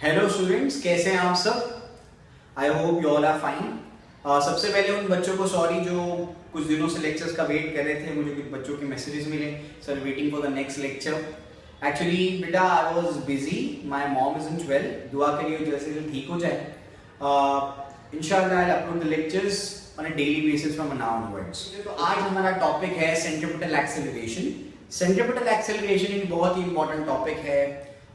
Hello students, कैसे हैं आप सब? I hope you all are fine. सबसे पहले उन बच्चों को सॉरी जो कुछ दिनों से लेक्चर्स का वेट कर रहे थे। मुझे कुछ बच्चों के मैसेजेस मिले, sir waiting for the next lecture. Actually बेटा I was busy, my mom isn't well. दुआ करिए जैसे जल्द ठीक हो जाए। इंशाल्लाह I upload the lectures on a daily basis from now onwards. तो आज हमारा टॉपिक है सेंट्रीपिटल एक्सेलरेशन। सेंट्रीपिटल एक्सेलरेशन एक बहुत ही इंपॉर्टेंट टॉपिक है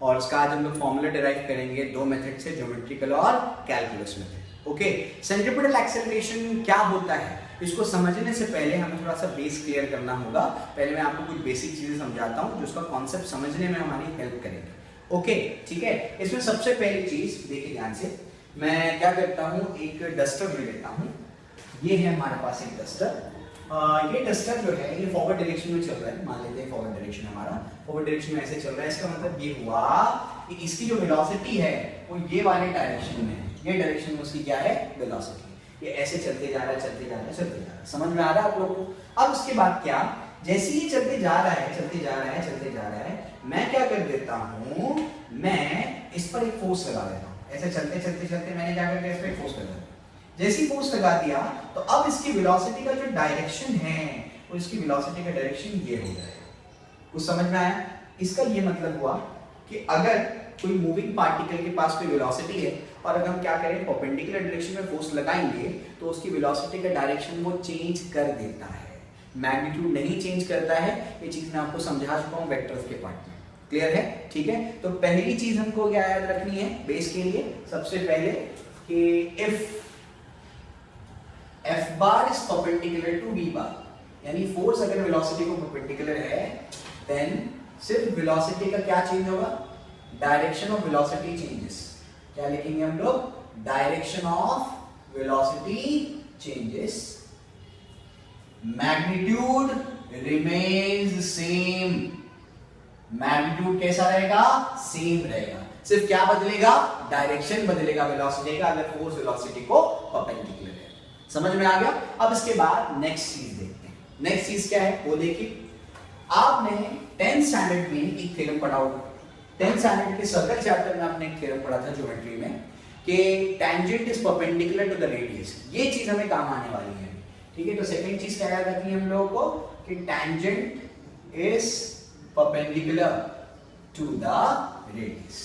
और उसका आज हम लोग फॉर्मूला डिराइव करेंगे दो मेथड से, ज्योमेट्रिकल और calculus method. Okay, centripetal acceleration क्या होता है इसको समझने से पहले हमें थोड़ा सा बेस क्लियर करना होगा। पहले मैं आपको कुछ बेसिक चीजें समझाता हूँ जो उसका कॉन्सेप्ट समझने में हमारी हेल्प करेंगे। ओके ठीक है। इसमें सबसे पहली चीज देखिए ध्यान से, मैं क्या करता हूँ, एक डस्टर ले लेता हूँ। ये है हमारे पास एक डस्टर। ये डस्टर जो है ये फॉरवर्ड डायरेक्शन में चल रहा है। मान लेते हैं फॉरवर्ड डायरेक्शन हमारा फॉरवर्ड डायरेक्शन में ऐसे चल रहा है। इसका मतलब ये हुआ कि इसकी जो वेलोसिटी है वो ये वाले डायरेक्शन में है। ये डायरेक्शन में उसकी क्या है, वेलोसिटी। ये ऐसे चलते जा रहा है, चलते जा रहा है, चलते जा रहा है। समझ में आ रहा है आप लोगों को? अब उसके बाद क्या, जैसे ही चलते जा रहा है, चलते जा रहा है, चलते जा रहा है, मैं क्या कर देता हूँ, मैं इस पर एक फोर्स लगा देता हूँ। ऐसे चलते चलते चलते मैंने क्या कर दिया, इस पर एक फोर्स लगा दिया। जैसी फोर्स लगा दिया तो अब इसकी वेलोसिटी का जो डायरेक्शन है वो इसकी वेलोसिटी का डायरेक्शन ये हो जाएगा। कुछ समझ में आया? इसका ये मतलब हुआ कि अगर कोई मूविंग पार्टिकल के पास कोई वेलोसिटी है और अगर हम क्या करें, परपेंडिकुलर डायरेक्शन में फोर्स लगाएंगे तो उसकी वेलोसिटी का डायरेक्शन वो चेंज कर देता है, मैग्नीट्यूड नहीं चेंज करता है। ये चीज मैं आपको समझा चुका हूँ वेक्टर्स के पार्ट में। क्लियर है? ठीक है। तो पहली चीज हमको क्या याद रखनी है बेस के लिए, सबसे पहले कि if F bar is perpendicular to V bar, यानी फोर्स अगर वेलोसिटी को परपेंडिकुलर है देन सिर्फ वेलोसिटी का क्या चेंज होगा, डायरेक्शन ऑफ वेलोसिटी चेंजेस। क्या लिखेंगे हम लोग, direction of velocity changes, magnitude remains same. Magnitude कैसा रहेगा, सेम रहेगा, सिर्फ क्या बदलेगा, डायरेक्शन बदलेगा वेलोसिटी का, अगर फोर्स वेलोसिटी को परपेंडिकुलर है। समझ में आ गया? अब इसके बाद नेक्स्ट चीज देखते हैं। नेक्स्ट चीज क्या है वो देखिए, आपने 10th स्टैंडर्ड में एक थ्योरम पढ़ा होगा। 10th स्टैंडर्ड के सर्कल चैप्टर में आपने एक थ्योरम पढ़ा था ज्योमेट्री में कि tangent is perpendicular to the radius. ये चीज हमें काम आने वाली है। ठीक है, तो सेकंड चीज क्या याद रखनी है हम लोगों को कि tangent is perpendicular to the radius.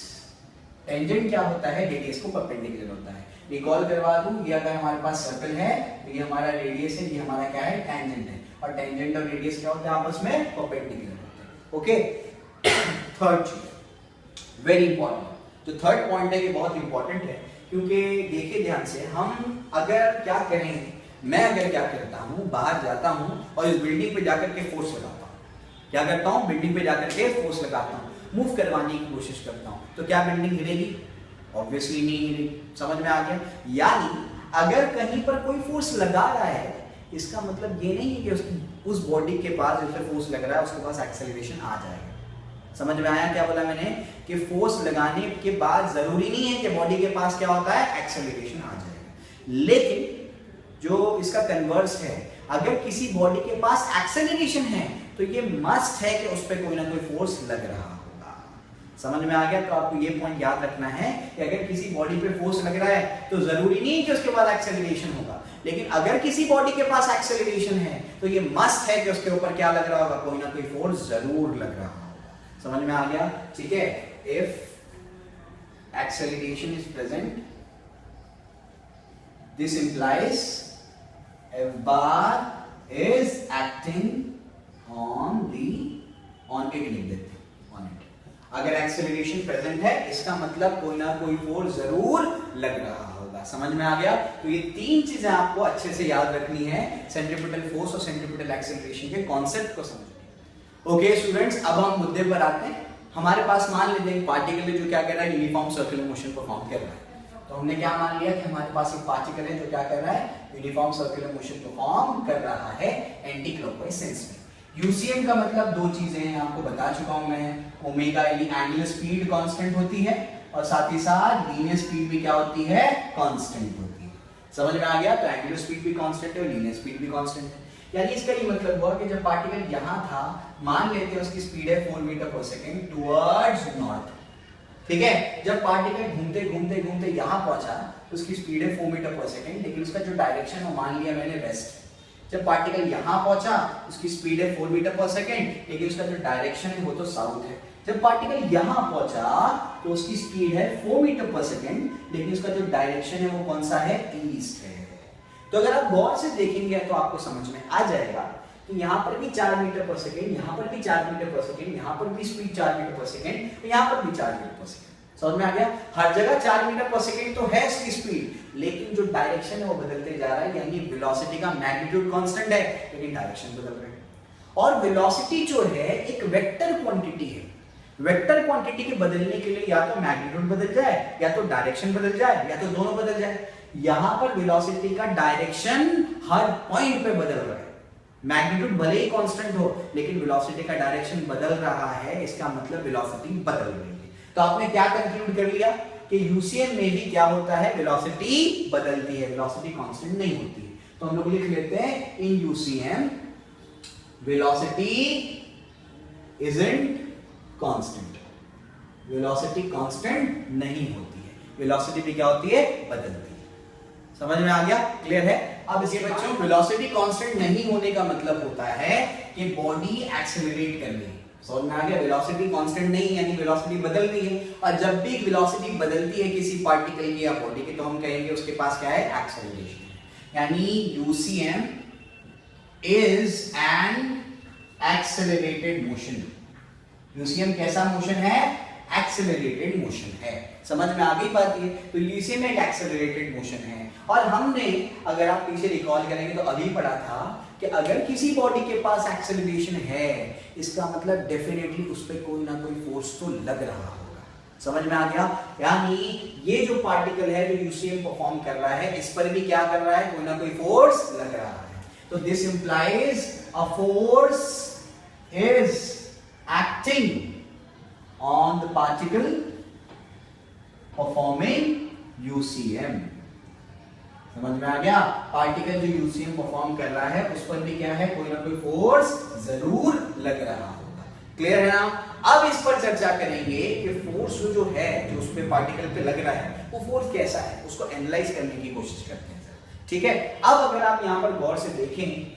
Tangent क्या होता है, रेडियस को परपेंडिकुलर होता है। रिकॉल करवा दूं, ये अगर हमारे पास सर्कल है तो ये हमारा रेडियस है, ये हमारा क्या है, टेंजेंट है। और टेंजेंट और रेडियस क्या होता है, आपस में परपेंडिकुलर होते हैं। ओके। थर्ड चीज वेरी इंपॉर्टेंट, जो थर्ड पॉइंट है ये बहुत इंपॉर्टेंट है, क्योंकि देखिए ध्यान से, हम अगर क्या करें, मैं अगर क्या करता हूं, बाहर जाता हूं और इस बिल्डिंग पे जाकर के फोर्स लगाता हूं। क्या करता हूं, बिल्डिंग पे जाकर के फोर्स लगाता हूं, मूव करवाने की कोशिश करता हूं, तो क्या बिल्डिंग हिलेगी? ऑब्वियसली नहीं हिलेगी। समझ में आ गया? यानी अगर कहीं पर कोई फोर्स लगा रहा है, इसका मतलब ये नहीं है कि उस बॉडी के पास जिस पे फोर्स लग रहा है उसके पास एक्सेलरेशन आ जाएगा। समझ में आया क्या बोला मैंने, कि फोर्स लगाने के बाद जरूरी नहीं है कि बॉडी के पास क्या होता है, एक्सेलरेशन आ जाएगा। लेकिन जो इसका कन्वर्स है, अगर किसी बॉडी के पास एक्सेलरेशन है तो ये मस्ट है कि उस पर कोई ना कोई फोर्स लग रहा होगा। समझ में आ गया? तो आपको ये पॉइंट याद रखना है कि अगर किसी बॉडी पे फोर्स लग रहा है तो जरूरी नहीं है कि उसके बाद एक्सेलरेशन होगा, लेकिन अगर किसी बॉडी के पास एक्सेलरेशन है तो ये मस्ट है कि उसके ऊपर क्या लग रहा होगा, कोई ना कोई फोर्स जरूर लग रहा होगा। समझ में आ गया? ठीक है। If acceleration is present this implies F bar is acting on it, लिख देते हैं on it। अगर एक्सेलरेशन प्रेजेंट है इसका मतलब कोई ना कोई फोर्स जरूर लग रहा होगा। समझ में आ गया? तो ये तीन चीजें आपको अच्छे से याद रखनी है सेंट्रीपिटल फोर्स और सेंट्रीपिटल एक्सेलरेशन के कॉन्सेप्ट को समझने। ओके स्टूडेंट्स, अब हम मुद्दे पर आते हैं। हमारे पास मान लेते हैं पार्टिकल है जो क्या कर रहा है, यूनिफॉर्म सर्कुलर मोशन परफॉर्म कर रहा है। तो हमने क्या मान लिया कि हमारे पास एक पार्टिकल है जो क्या कर रहा है, यूनिफॉर्म सर्कुलर मोशन परफॉर्म कर रहा है एंटी क्लॉकवाइज सेंस में। यूसीएम का मतलब दो चीजें हैं, आपको बता चुका हूं मैं। ओमेगा यानी एंगुलर स्पीड कांस्टेंट होती है और साथ ही साथ लीनियर स्पीड भी क्या होती है, कांस्टेंट होती है। समझ में आ गया? तो एंगुलर स्पीड भी कांस्टेंट है और लीनियर स्पीड भी कांस्टेंट है। यानी इसका ये मतलब हुआ कि जब पार्टिकल यहां था, मान लेते हैं उसकी स्पीड है 4 मीटर पर सेकंड टुवर्ड्स नॉर्थ, ठीक है, जब पार्टिकल घूमते घूमते घूमते यहां पहुंचा, उसकी स्पीड है 4 मीटर पर सेकेंड, लेकिन उसका जो डायरेक्शन है मान लिया मैंने वेस्ट। जब पार्टिकल यहां पहुंचा, उसकी स्पीड है 4 मीटर पर सेकेंड, लेकिन उसका जो डायरेक्शन है वो तो साउथ है। जब पार्टिकल यहां पहुंचा तो उसकी स्पीड है 4 मीटर पर सेकेंड, लेकिन उसका जो डायरेक्शन है वो कौन सा है, ईस्ट है। तो अगर आप गौर से देखेंगे तो आपको समझ में आ जाएगा कि यहाँ पर भी 4 मीटर पर सेकेंड, यहाँ पर भी 4 मीटर पर सेकेंड, यहाँ पर भी स्पीड 4 मीटर पर सेकेंड, तो यहाँ पर भी 4 मीटर पर सेकेंड। समझ में आ गया? हर जगह 4 मीटर पर सेकेंड तो है इसकी स्पीड, लेकिन जो डायरेक्शन है वो बदलते जा रहा है, यानी वेलोसिटी का मैग्नीट्यूड कांस्टेंट है लेकिन डायरेक्शन बदल रहा है। और वेलोसिटी जो है एक वेक्टर क्वांटिटी है। वेक्टर क्वांटिटी के बदलने के लिए या तो मैग्नीट्यूड बदल जाए, या तो डायरेक्शन बदल जाए, या तो दोनों बदल जाए। यहां पर वेलोसिटी का डायरेक्शन हर पॉइंट पे बदल रहा है। मैग्नीट्यूड भले ही कांस्टेंट हो, लेकिन वेलोसिटी का डायरेक्शन बदल रहा है, इसका मतलब वेलोसिटी बदल रही है। तो आपने क्या कंक्लूड कर लिया कि यूसीएम में भी क्या होता है, वेलोसिटी बदलती है, वेलोसिटी कांस्टेंट नहीं होती है। तो हम लोग लिख लेते हैं in UCM velocity isn't constant. Velocity constant नहीं होती है, वेलोसिटी भी क्या होती है, बदलती है। समझ में आ गया? क्लियर है? अब इसी बच्चों, वेलोसिटी कांस्टेंट नहीं होने का मतलब होता है कि बॉडी एक्सेलरेट कर रही है। समझ में आ गया? वेलोसिटी कांस्टेंट नहीं यानी वेलोसिटी बदल रही है, और जब भी वेलोसिटी बदलती है किसी पार्टिकल की या बॉडी की, तो हम कहेंगे उसके पास क्या है, एक्सेलरेशन। यानी UCM is an accelerated motion. UCM कैसा मोशन है, एक्सेलरेटेड मोशन है। समझ में आ गई बात ये? तो यूसीएम एक एक्सेलरेटेड मोशन है। और हमने, अगर आप पीछे रिकॉल करेंगे तो अभी पढ़ा था कि अगर किसी बॉडी के पास एक्सेलरेशन है, इसका मतलब डेफिनेटली उस पर कोई ना कोई फोर्स तो लग रहा होगा। समझ में आ गया? यानी ये जो पार्टिकल है जो यूसीएम परफॉर्म कर रहा है, इस पर भी क्या कर रहा है, कोई ना कोई फोर्स लग रहा है। तो this implies a force is acting on the particle performing UCM. समझ में आ गया? पार्टिकल जो यूसीएम परफॉर्म कर रहा है उस पर भी क्या है, कोई ना कोई फोर्स जरूर लग रहा होगा। क्लियर है ना? अब इस पर चर्चा करेंगे कि फोर्स जो है, जो उस पे पार्टिकल पे लग रहा है, वो फोर्स कैसा है, उसको एनालाइज करने की कोशिश करते हैं। ठीक है? अब अगर आप यहाँ पर गौर से देखें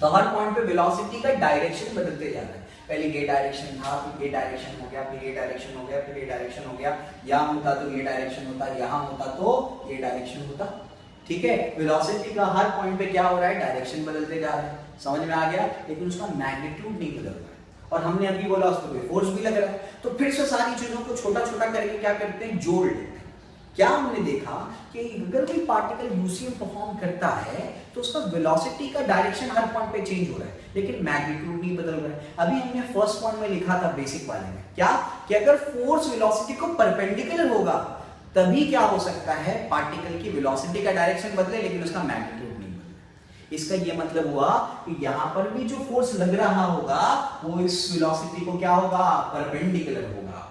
तो हर पॉइंट पे वेलोसिटी का डायरेक्शन बदलते जा रहा है। पहले ये डायरेक्शन था, फिर ये डायरेक्शन हो गया, फिर ये डायरेक्शन हो गया, फिर ये डायरेक्शन हो गया। यहाँ होता तो ये डायरेक्शन होता, यहाँ होता तो ये डायरेक्शन होता। ठीक है? वेलोसिटी का हर पॉइंट पे क्या हो रहा है, डायरेक्शन बदलते जा रहा है। समझ में आ गया? लेकिन उसका मैग्नीट्यूड नहीं बदल रहा है। और हमने अभी बोला उस पर फोर्स भी लग रहा है। तो फिर से सारी चीजों को छोटा छोटा करके क्या करते हैं, जोड़ लेते हैं। क्या हमने देखा कि अगर कोई पार्टिकल यूसीएम परफॉर्म करता है तो उसका वेलोसिटी का डायरेक्शन हर पॉइंट पे चेंज हो रहा है, लेकिन मैग्नीट्यूड नहीं बदल रहा है। अभी हमने फर्स्ट पॉइंट में लिखा था बेसिक वाले में, क्या कि अगर फोर्स वेलोसिटी को परपेंडिकुलर होगा तभी क्या हो सकता है, पार्टिकल की वेलोसिटी का डायरेक्शन बदले लेकिन उसका मैग्नीट्यूड नहीं बदले। इसका ये मतलब हुआ कि यहां पर भी जो फोर्स लग रहा होगा वो इस वेलोसिटी को क्या होगा, परपेंडिकुलर होगा।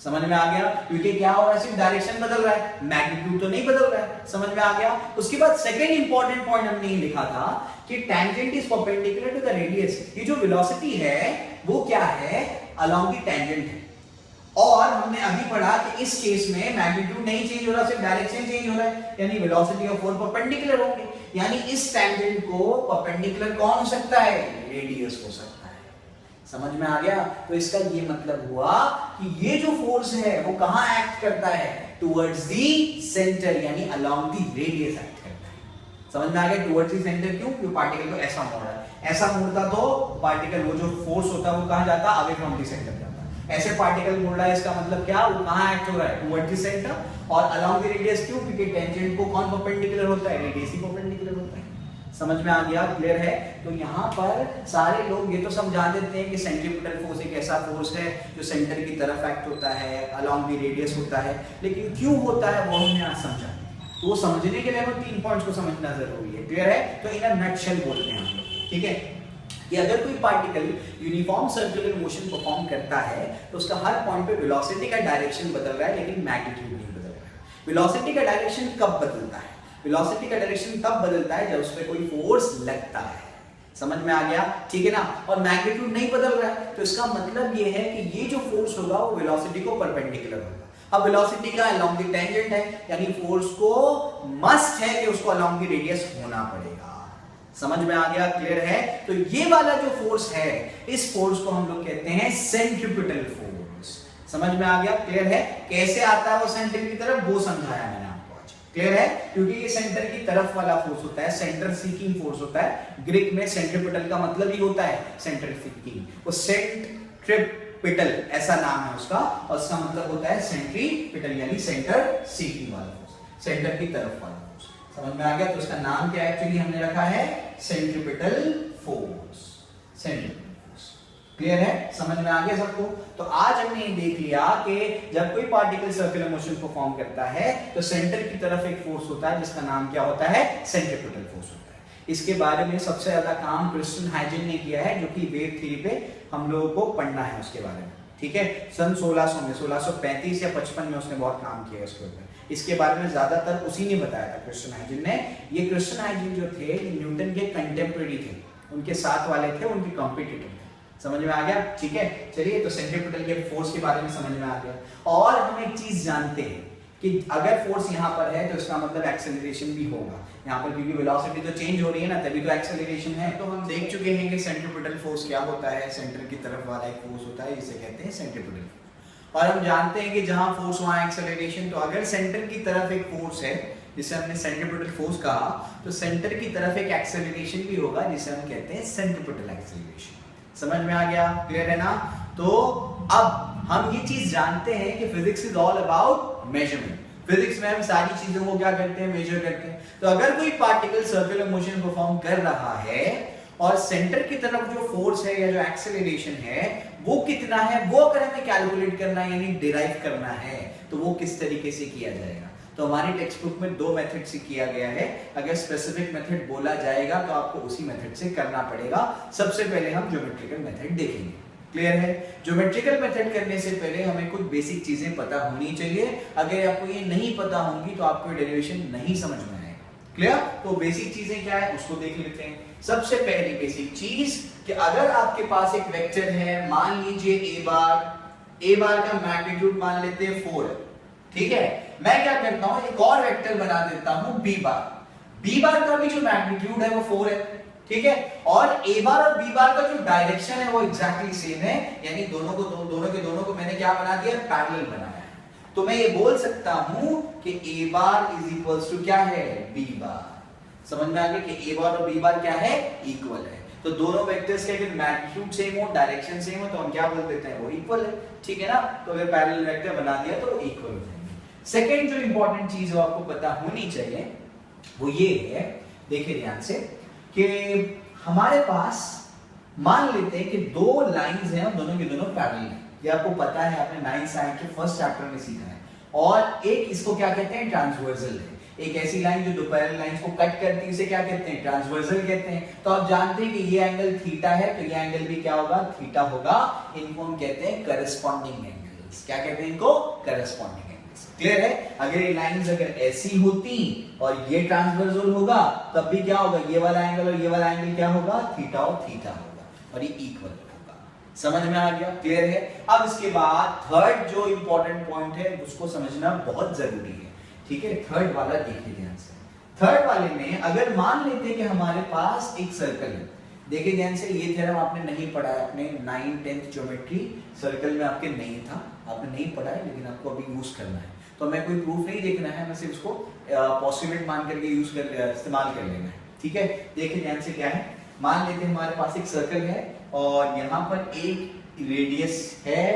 समझ में आ गया? क्योंकि क्या हो रहा है, सिर्फ डायरेक्शन बदल रहा है, मैग्नीट्यूड तो नहीं बदल रहा है। समझ में आ गया? उसके बाद सेकंड इंपॉर्टेंट पॉइंट हमने ये लिखा था कि tangent is perpendicular to the radius. ये जो वेलोसिटी है वो क्या है, अलोंग द टेंजेंट है। और हमने अभी पढ़ा कि इस केस में मैग्नीट्यूड नहीं चेंज हो रहा, सिर्फ डायरेक्शन चेंज हो रहा है, यानी वेलोसिटी और फोर्स परपेंडिकुलर होंगे। यानी इस टेंजेंट को परपेंडिकुलर कौन हो सकता है, रेडियस हो सकता है। समझ में आ गया? तो इसका ये मतलब हुआ कि ये जो फोर्स है वो कहां एक्ट करता है, टुवर्ड्स द सेंटर, यानी अलोंग द रेडियस एक्ट करता है। समझ में आ गया? टुवर्ड्स द सेंटर क्यों, क्योंकि पार्टिकल को ऐसा मोड़ रहा है। ऐसा मोड़ता तो पार्टिकल, वो जो फोर्स होता है वो कहां जाता, अवे फ्रॉम द सेंटर जाता। ऐसे पार्टिकल मुड़ रहा है, इसका मतलब क्या, वो कहां एक्ट हो रहा है, टुवर्ड्स द सेंटर। और अलोंग द रेडियस क्यों, क्योंकि टेंजेंट को कौन परपेंडिकुलर होता है, रेडियस ही परपेंडिकुलर होता है। समझ में आ गया? क्लियर है? तो यहाँ पर सारे लोग ये तो समझा देते हैं कि सेंट्रीपिटल फोर्स एक ऐसा फोर्स है जो सेंटर की तरफ एक्ट होता है, अलोंग द रेडियस होता है, लेकिन क्यों होता है वो हमने आज समझा। तो वो समझने के लिए हमें 3 पॉइंट्स को समझना जरूरी है। क्लियर है? तो इन अ नटशेल बोलते हैं हम लोग। ठीक है? कि अगर कोई particle uniform circular motion perform करता है तो उसका हर पॉइंट पे वेलोसिटी का डायरेक्शन बदल रहा है, लेकिन मैग्नीट्यूड नहीं बदल रहा है। वेलोसिटी का डायरेक्शन कब बदलता है, वेलोसिटी का डायरेक्शन तब बदलता है जब उस पर कोई फोर्स लगता है। समझ में आ गया? ठीक है ना? और मैग्नीट्यूड नहीं बदल रहा है, तो इसका मतलब ये है कि ये जो फोर्स होगा वो वेलोसिटी को परपेंडिकुलर होगा। अब वेलोसिटी का अलोंग द टेंजेंट है, यानी फोर्स को मस्ट है कि उसको अलोंग द रेडियस होना पड़ेगा। समझ में आ गया? क्लियर है? तो ये वाला जो फोर्स है, इस फोर्स को हम लोग कहते हैं सेंट्रीपिटल फोर्स। समझ में आ गया? क्लियर है? कैसे आता है वो सेंटर की तरफ, वो समझाया मैंने आपको आज। क्लियर है? क्योंकि ये सेंटर की तरफ वाला फोर्स होता है, सेंटर सीकिंग फोर्स होता है। ग्रीक में सेंट्रीपिटल का मतलब ही होता है सेंटर सीकिंग। वो सेंट्रीपिटल ऐसा नाम है उसका, और उसका मतलब होता है सेंट्रीपिटल, यानी सेंटर सीकिंग वाला फोर्स, सेंटर की तरफ वाला फोर्स। समझ में आ गया? तो उसका नाम क्या एक्चुअली हमने रखा है, centripetal force. Centripetal force. Clear है? समझ में आ गया सबको? तो आज हमने ये देख लिया कि जब कोई पार्टिकल सर्कुलर मोशन को फॉर्म करता है तो सेंटर की तरफ एक फोर्स होता है जिसका नाम क्या होता है, सेंट्रीपिटल फोर्स होता है। इसके बारे में सबसे ज्यादा काम क्रिस्टियन हाइजेन ने किया है, जो कि वेव थ्योरी पे हम लोगों को पढ़ना है उसके बारे में। ठीक है? सन 1600 में, 1635 या 55 में उसने बहुत काम किया इसके ऊपर। इसके बारे में ज्यादातर उसी ने बताया था, क्रिस्टियन हाइजेन ने। ये क्रिस्टियन हाइजेन जो थे, ये न्यूटन के कंटेम्परेरी थे, उनके साथ वाले थे, उनके कॉम्पिटिटर थे। समझ में आ गया? ठीक है, चलिए, तो सेंट्रीपिटल के फोर्स के बारे में समझ में आ गया। और हम एक चीज जानते हैं कि अगर फोर्स यहाँ पर है तो इसका मतलब एक्सेलरेशन भी होगा यहाँ पर, क्योंकि वेलोसिटी तो चेंज हो रही है ना, तभी तो एक्सेलरेशन है। तो हम देख चुके हैं कि सेंट्रीपिटल फोर्स क्या होता है, सेंटर की तरफ वाला एक फोर्स होता है, इसे कहते हैं सेंट्रीपिटल फोर्स। और हम जानते हैं कि जहां फोर्स वहां एक्सेलरेशन। तो अगर सेंटर की तरफ एक फोर्स है जिसे हमने सेंट्रीपिटल फोर्स कहा, तो सेंटर की तरफ एक एक्सेलरेशन भी होगा जिसे हम कहते हैं सेंट्रीपिटल एक्सेलरेशन। समझ में आ गया? क्लियर है ना? तो अब हम ये चीज जानते हैं कि physics is all about measurement. Physics में हम सारी चीजों को क्या करते हैं, मेजर करते हैं। तो अगर कोई पार्टिकल सर्कुलर मोशन परफॉर्म कर रहा है और सेंटर की तरफ जो फोर्स है या जो एक्सेलरेशन है वो कितना है, वो अगर हमें कैलकुलेट करना है यानी डिराइव करना है, तो वो किस तरीके से किया जाएगा। तो हमारी टेक्स्ट बुक में 2 मेथड से किया गया है। अगर स्पेसिफिक मेथड बोला जाएगा तो आपको उसी मेथड से करना पड़ेगा। सबसे पहले हम ज्योमेट्रिकल मेथड देखेंगे। क्लियर है? ज्योमेट्रिकल मेथड करने से पहले हमें कुछ बेसिक चीजें पता होनी चाहिए। अगर आपको ये नहीं पता होंगी तो आपको डेरिवेशन नहीं समझ में आएगा। क्लियर? तो बेसिक चीजें क्या है उसको देख लेते हैं। सबसे पहली बेसिक चीज कि अगर आपके पास एक वेक्टर है, मान लीजिए ए बार का मैग्नीट्यूड मान लेते हैं 4 है। ठीक है? मैं क्या करता हूं, एक और वेक्टर बना देता हूं बी बार का भी जो मैग्नीट्यूड है वो 4 है। ठीक है? और ए बार और बी बार का जो डायरेक्शन है वो एग्जैक्टली सेम है, यानी दोनों को मैंने क्या बना दिया, पैरेलल बनाया है। तो मैं ये बोल सकता हूं कि ए बार इज इक्वल्स टू क्या है, बी बार। समझ में आ गया कि ए बार और बी बार क्या है, इक्वल है। तो दोनों वेक्टर्स के अगर मैग्नीट्यूड सेम हो, डायरेक्शन सेम हो, तो हम क्या बोल देते हैं, वो इक्वल है। ठीक है ना? तो अगर पैरेलल वेक्टर बना दिया तो वो इक्वल हो जाएंगे। सेकंड जो इंपॉर्टेंट चीज है आपको पता होनी चाहिए वो ये है, देखिए ध्यान से, कि हमारे पास मान लेते हैं कि 2 लाइंस हैं और दोनों के दोनों पैरेलल हैं। ये आपको पता है, आपने 9th साइंस के फर्स्ट चैप्टर में सीखा है। और एक इसको क्या कहते हैं, ट्रांसवर्सल है। एक ऐसी लाइन जो दो पैरेलल लाइंस को कट करती है उसे क्या कहते हैं, ट्रांसवर्सल कहते हैं। तो आप जानते हैं कि ये एंगल थीटा है, तो ये एंगल भी क्या होगा, थीटा होगा। इनको हम कहते हैं करस्पॉन्डिंग एंगल्स। क्या कहते हैं इनको, करस्पॉन्डिंग एंगल्स। क्लियर है? अगर ये लाइंस अगर ऐसी होती और ये ट्रांसवर्सल होगा तब भी क्या होगा, ये वाला एंगल और ये वाला एंगल क्या होगा, थीटा और थीटा होगा, और ये इक्वल होगा। समझ में आ गया? क्लियर है? अब इसके बाद थर्ड जो इंपॉर्टेंट पॉइंट है उसको समझना बहुत जरूरी है। ठीक है? थर्ड वाला देखिए ध्यान से। थर्ड वाले में अगर मान लेते हैं कि हमारे पास एक सर्कल है, देखिए ध्यान से, ये थ्योरम आपने नहीं पढ़ा है, अपने 9th 10th ज्योमेट्री सर्कल में आपके नहीं था, आपने नहीं पढ़ा है, लेकिन आपको अभी यूज करना है। तो हमें कोई प्रूफ नहीं देखना है, हमें सिर्फ उसको पॉस्टुलेट मान करके इस्तेमाल कर लेना है। ठीक है? देखिए ध्यान से क्या है, मान लेते हैं हमारे पास एक सर्कल है और यहाँ पर एक रेडियस है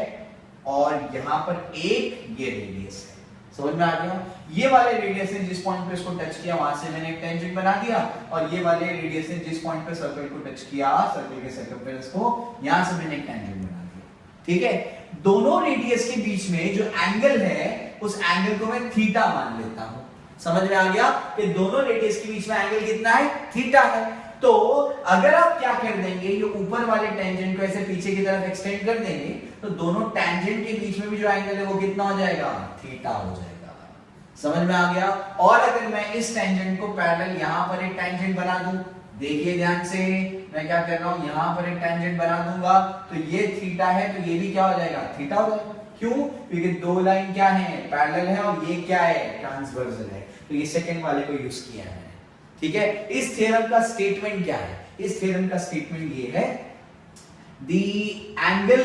और यहाँ पर एक ये रेडियस है। समझ में आ गया? ये वाले रेडियस ने जिस पॉइंट पे इसको टच किया वहां से मैंने एक टेंजेंट बना दिया, और ये वाले रेडियस ने जिस पॉइंट पे सर्कल को टच किया, सर्कल के सर्कमफेरेंस को, यहां से मैंने एक टेंजेंट बना दिया। ठीक है? दोनों रेडियस के बीच में जो एंगल है उस एंगल को मैं थीटा मान लेता हूं। समझ में आ गया कि दोनों रेडियस के बीच में एंगल कितना है, थीटा है। तो अगर आप क्या कर देंगे, ये ऊपर वाले टेंजेंट को ऐसे पीछे की तरफ एक्सटेंड कर देंगे तो दोनों टेंजेंट के बीच में भी जो एंगल है वो कितना हो जाएगा, थीटा हो जाएगा। समझ में आ गया? और अगर मैं इस टेंजेंट को पैरेलल यहां पर एक टेंजेंट बना दूं, देखिए ध्यान से, मैं क्या कर रहा हूं, यहां पर एक टेंजेंट बना दूंगा, तो ये थीटा है तो ये भी क्या हो जाएगा, थीटा हो जाएगा। क्यों? क्योंकि दो लाइन क्या है, पैरेलल है, और ये क्या है, ट्रांसवर्सल है, तो ये सेकंड वाले को यूज किया है। ठीक है, इस थ्योरम का स्टेटमेंट क्या है? इस थ्योरम का स्टेटमेंट ये है, the angle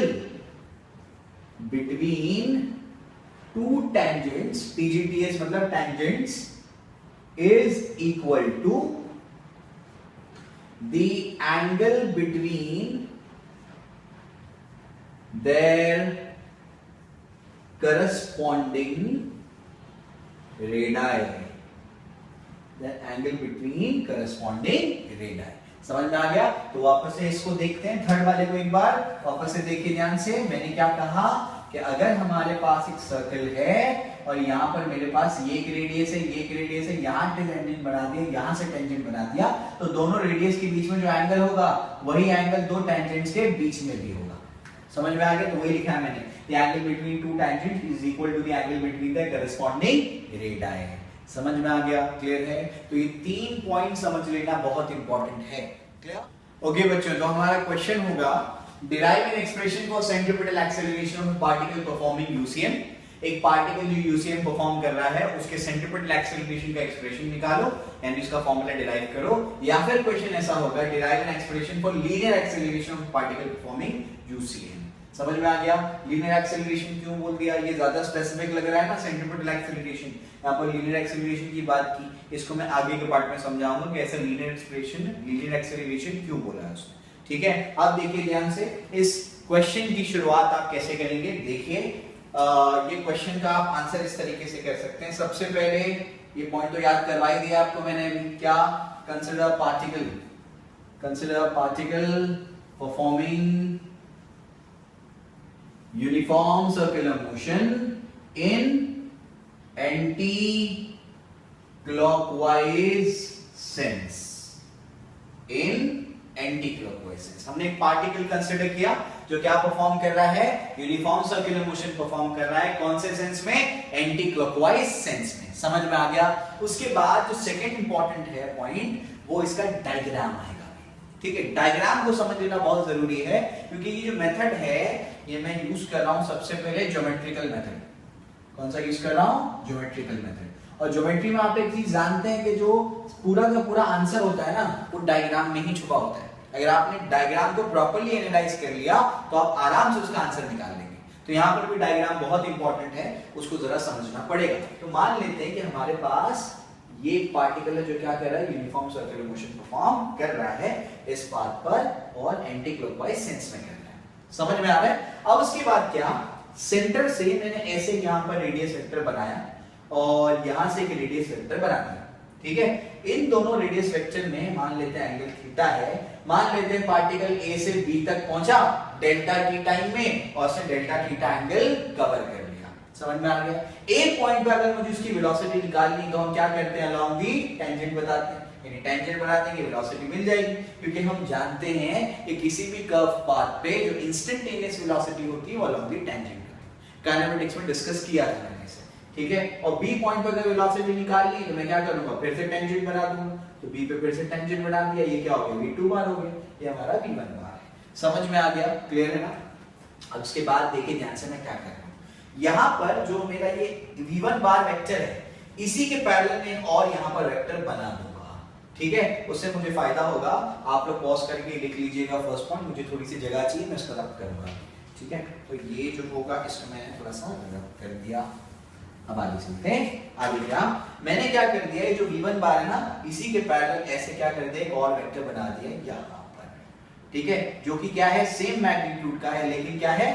between two tangents, TGTS मतलब tangents, is equal to the angle between their corresponding radii, the angle between corresponding radii। समझ में आ गया? तो वापस से इसको देखते हैं, थर्ड वाले को एक बार वापस से देखिए ध्यान से। मैंने क्या कहा कि अगर हमारे पास एक सर्कल है और यहाँ पर मेरे पास ये एक रेडियस है, ये एक रेडियस है, यहाँ टेंजेंट बना दिया, यहाँ से टेंजेंट बना दिया, तो दोनों रेडियस के बीच में जो एंगल होगा वही एंगल दो टेंजेंट्स के बीच में भी होगा। समझ में आ गया? तो वही लिखा है मैंने, the angle between two tangents is equal to the angle between the corresponding radii। समझ में आ गया? क्लियर है? तो ये 3 पॉइंट समझ लेना बहुत इंपॉर्टेंट है। क्लियर? ओके बच्चों, तो हमारा क्वेश्चन होगा, derive an expression for centripetal acceleration of a particle performing UCM। एक पार्टिकल जो यूसीएम परफॉर्म कर रहा है उसके सेंट्रीपिटल एक्सेलरेशन का एक्सप्रेशन निकालो, यानी इसका फॉर्मूला डिराइव करो। या फिर क्वेश्चन ऐसा होगा, derive an expression for linear acceleration of particle performing UCM. समझ में आ गया? लीनियर एक्सेलरेशन क्यों बोल दिया? ये ज्यादा स्पेसिफिक लग रहा है ना, सेंट्रीपिटल एक्सेलरेशन। यहाँ पर लीनियर एक्सेलरेशन की बात की, इसको मैं आगे के पार्ट में समझाऊंगा कि ऐसा लीनियर एक्सेलरेशन क्यों बोला है उसने। ठीक है, अब देखिए ध्यान से, इस क्वेश्चन की शुरुआत आप कैसे करेंगे। देखिए ये क्वेश्चन का आप आंसर इस तरीके से कर सकते हैं। सबसे पहले ये पॉइंट तो याद करवा ही दिया आपको मैंने, क्या? Consider particle performing uniform circular motion in anti clockwise sense. हमने एक पार्टिकल कंसीडर किया जो क्या परफॉर्म कर रहा है, यूनिफॉर्म सर्कुलर मोशन परफॉर्म कर रहा है। कौन से सेंस में? एंटी क्लॉकवाइज सेंस में। समझ में आ गया? उसके बाद जो सेकंड इंपॉर्टेंट है पॉइंट, वो इसका डायग्राम आएगा। ठीक है, डायग्राम को समझ लेना बहुत जरूरी है, क्योंकि ये जो मेथड है ये मैं यूज कर रहा हूं सबसे पहले ज्योमेट्रिकल मेथड। कौन सा यूज कर रहा हूं? Geometrical method. और ज्योमेट्री में आप एक चीज जानते हैं कि जो पूरा का पूरा आंसर होता है ना, वो डायग्राम में ही छुपा होता है। अगर आपने डायग्राम को प्रॉपर्ली एनालाइज कर लिया तो आप आराम से उसका आंसर निकाल लेंगे। तो यहाँ पर भी डायग्राम बहुत इंपॉर्टेंट है, उसको जरा समझना पड़ेगा। तो मान लेते हैं कि हमारे पास ये पार्टिकल है जो क्या कर रहा है, यूनिफॉर्म सर्कुलर मोशन परफॉर्म कर रहा है इस पाथ पर और एंटी क्लॉकवाइज सेंस में कर रहा है। समझ में आ रहा है? अब उसके बाद क्या, सेंटर से मैंने ऐसे यहाँ पर रेडियस वेक्टर बनाया और यहां से एक रेडियस वेक्टर बना दिया। ठीक है, इन दोनों रेडियस वेक्टर में मान लेते हैं एंगल थीटा है, मान लेते हैं पार्टिकल ए से बी तक पहुंचा डेल्टा टी टाइम में और उसने डेल्टा थीटा एंगल कवर कर लिया। समझ में आ गया? एक पॉइंट पे अगर मुझे उसकी वेलोसिटी निकालनी तो हम क्या करते हैं, अलोंग दी टेंजेंट बताते हैं, यानी टेंजेंट बनाते हैं कि वेलोसिटी मिल जाएगी, क्योंकि हम जानते हैं कि किसी भी कर्व पाथ पे जो इंस्टेंटेनियस वेलोसिटी होती है वो अलोंग दी टेंजेंट काइनेमेटिक्स में डिस्कस किया था मैंने इसे। ठीक है, और बी पॉइंट पर अगर वेलोसिटी निकालनी तो मैं क्या करूंगा, फिर से टेंजेंट बना दूंगा। तो बी पे फिर से टेंजेंट बना दिया, ये क्या हो गया, v2 बार हो गया, ये हमारा v1 बार है। समझ में आ गया? क्लियर है ना? अब उसके बाद देखिए ध्यान से मैं क्या कर रहा हूं, यहां पर जो मेरा ये v1 बार वेक्टर है, इसी के पैरेलल में और यहां पर वेक्टर बना दूंगा। ठीक है, उससे मुझे फायदा होगा। आप लोग पॉज करके लिख लीजिएगा फर्स्ट पॉइंट, मुझे थोड़ी सी जगह चाहिए, मैं इसको रब करूंगा। ठीक है, तो ये जो होगा इसको मैंने थोड़ा सा रब कर दिया। अब आगे चलते हैं, आगे क्या मैंने क्या कर दिया, ये जो v1 बार है ना, इसी के पैरेलल ऐसे क्या कर दिया, एक और वेक्टर बना दिया यहाँ पर। ठीक है, जो कि क्या है, सेम मैग्नीट्यूड का है, लेकिन क्या है,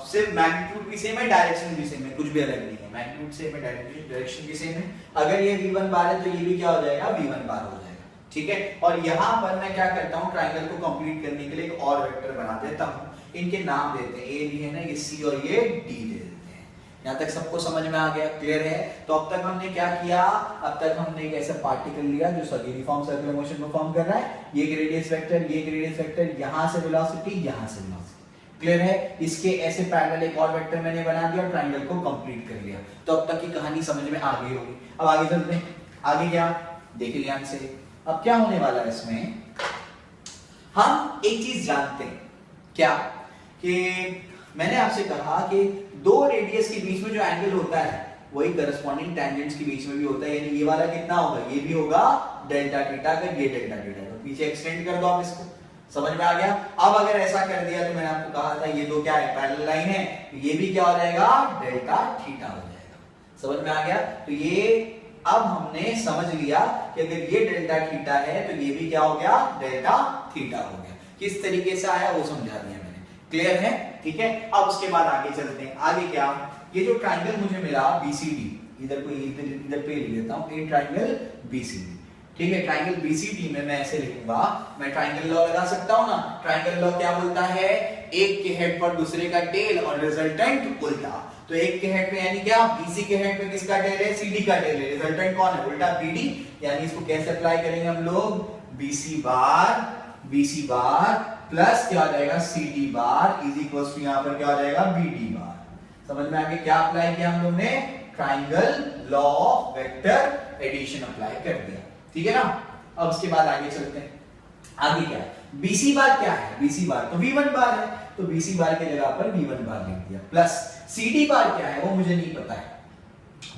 सिर्फ मैग्नीट्यूड भी सेम है, डायरेक्शन भी सेम है, कुछ भी अलग नहीं है। मैग्नीट्यूड सेम है, डायरेक्शन भी सेम है। अगर ये v1 बार है तो ये भी क्या हो जाएगा, v1 बार हो जाएगा। ठीक है, और यहाँ पर मैं क्या करता हूँ, ट्राइंगल को कंप्लीट करने के लिए एक और वेक्टर बना देता हूँ। इनके नाम देते हैं, ए भी है ना, ये सी और ये डी दे देते हैं। यहाँ तक सबको समझ में आ गया? क्लियर है? तो अब तक हमने क्या किया, अब तक हमने एक ऐसा पार्टिकल लिया जो यूनिफॉर्म सर्कुलर मोशन परफॉर्म कर रहा है, ये एक रेडियस वेक्टर, ये एक रेडियस वेक्टर, यहाँ से वेलोसिटी, यहाँ से वेलोसिटी। क्लियर है? इसके ऐसे पैरेलल एक और वेक्टर मैंने बना दिया और ट्राइंगल को कंप्लीट कर लिया। तो अब तक की कहानी समझ में आ गई होगी। अब आगे चलते हैं, आगे क्या देखिए ध्यान से। अब क्या होने वाला है इसमें, हम एक चीज जानते हैं क्या, कि मैंने आपसे कहा कि दो रेडियस के बीच में जो एंगल होता है वही करस्पॉन्डिंग टेंजेंट्स के बीच में भी होता है, यानी ये वाला कितना होगा, ये भी होगा डेल्टा थीटा, अगर ये डेल्टा थीटा तो पीछे एक्सटेंड कर दो आप इसको, समझ में आ गया। अब अगर ऐसा कर दिया तो मैंने आपको कहा था ये दो क्या है, पैरेलल लाइन है, तो ये भी क्या हो जाएगा, डेल्टा थीटा हो जाएगा, समझ में आ गया। तो ये अब हमने समझ लिया कि अगर ये डेल्टा थीटा है तो ये भी क्या हो गया, डेल्टा थीटा हो गया। किस तरीके से आया वो समझा दिया मैंने, क्लियर है, ठीक है। अब उसके बाद आगे चलते हैं, आगे क्या, ये जो ट्राइंगल मुझे मिला बीसीडी, इधर कोई इधर पे लिख लेता हूं, ये ट्राइंगल बीसीडी, ठीक है। ट्राइंगल बीसीडी में मैं ऐसे लिखूंगा, मैं ट्राइंगल लॉ लगा सकता हूं ना। ट्राइंगल लॉ क्या बोलता है, एक के हेड पर दूसरे का टेल और रिजल्टेंट उल्टा। तो एक के हेड पे यानी क्या, बीसी के हेड पे किसका टेल है, सीडी का टेल है, रिजल्टेंट कौन है, उल्टा बीडी, यानी इसको कैसे अप्लाई करेंगे हम लोग, बीसी बार प्लस क्या हो जाएगा, CD bar is equals to यहां पर क्या हो जाएगा, बीडी बार। समझ में आ गया, क्या अप्लाई किया हम लोग ने, triangle law of vector addition apply कर दिया, ठीक है ना। अब उसके बाद आगे चलते हैं, आगे क्या है, बीसी बार क्या है, बीसी बार तो V1 बार है, तो बीसी बार की जगह पर V1 बार लिख दिया, प्लस सीडी बार क्या है वो मुझे नहीं पता है,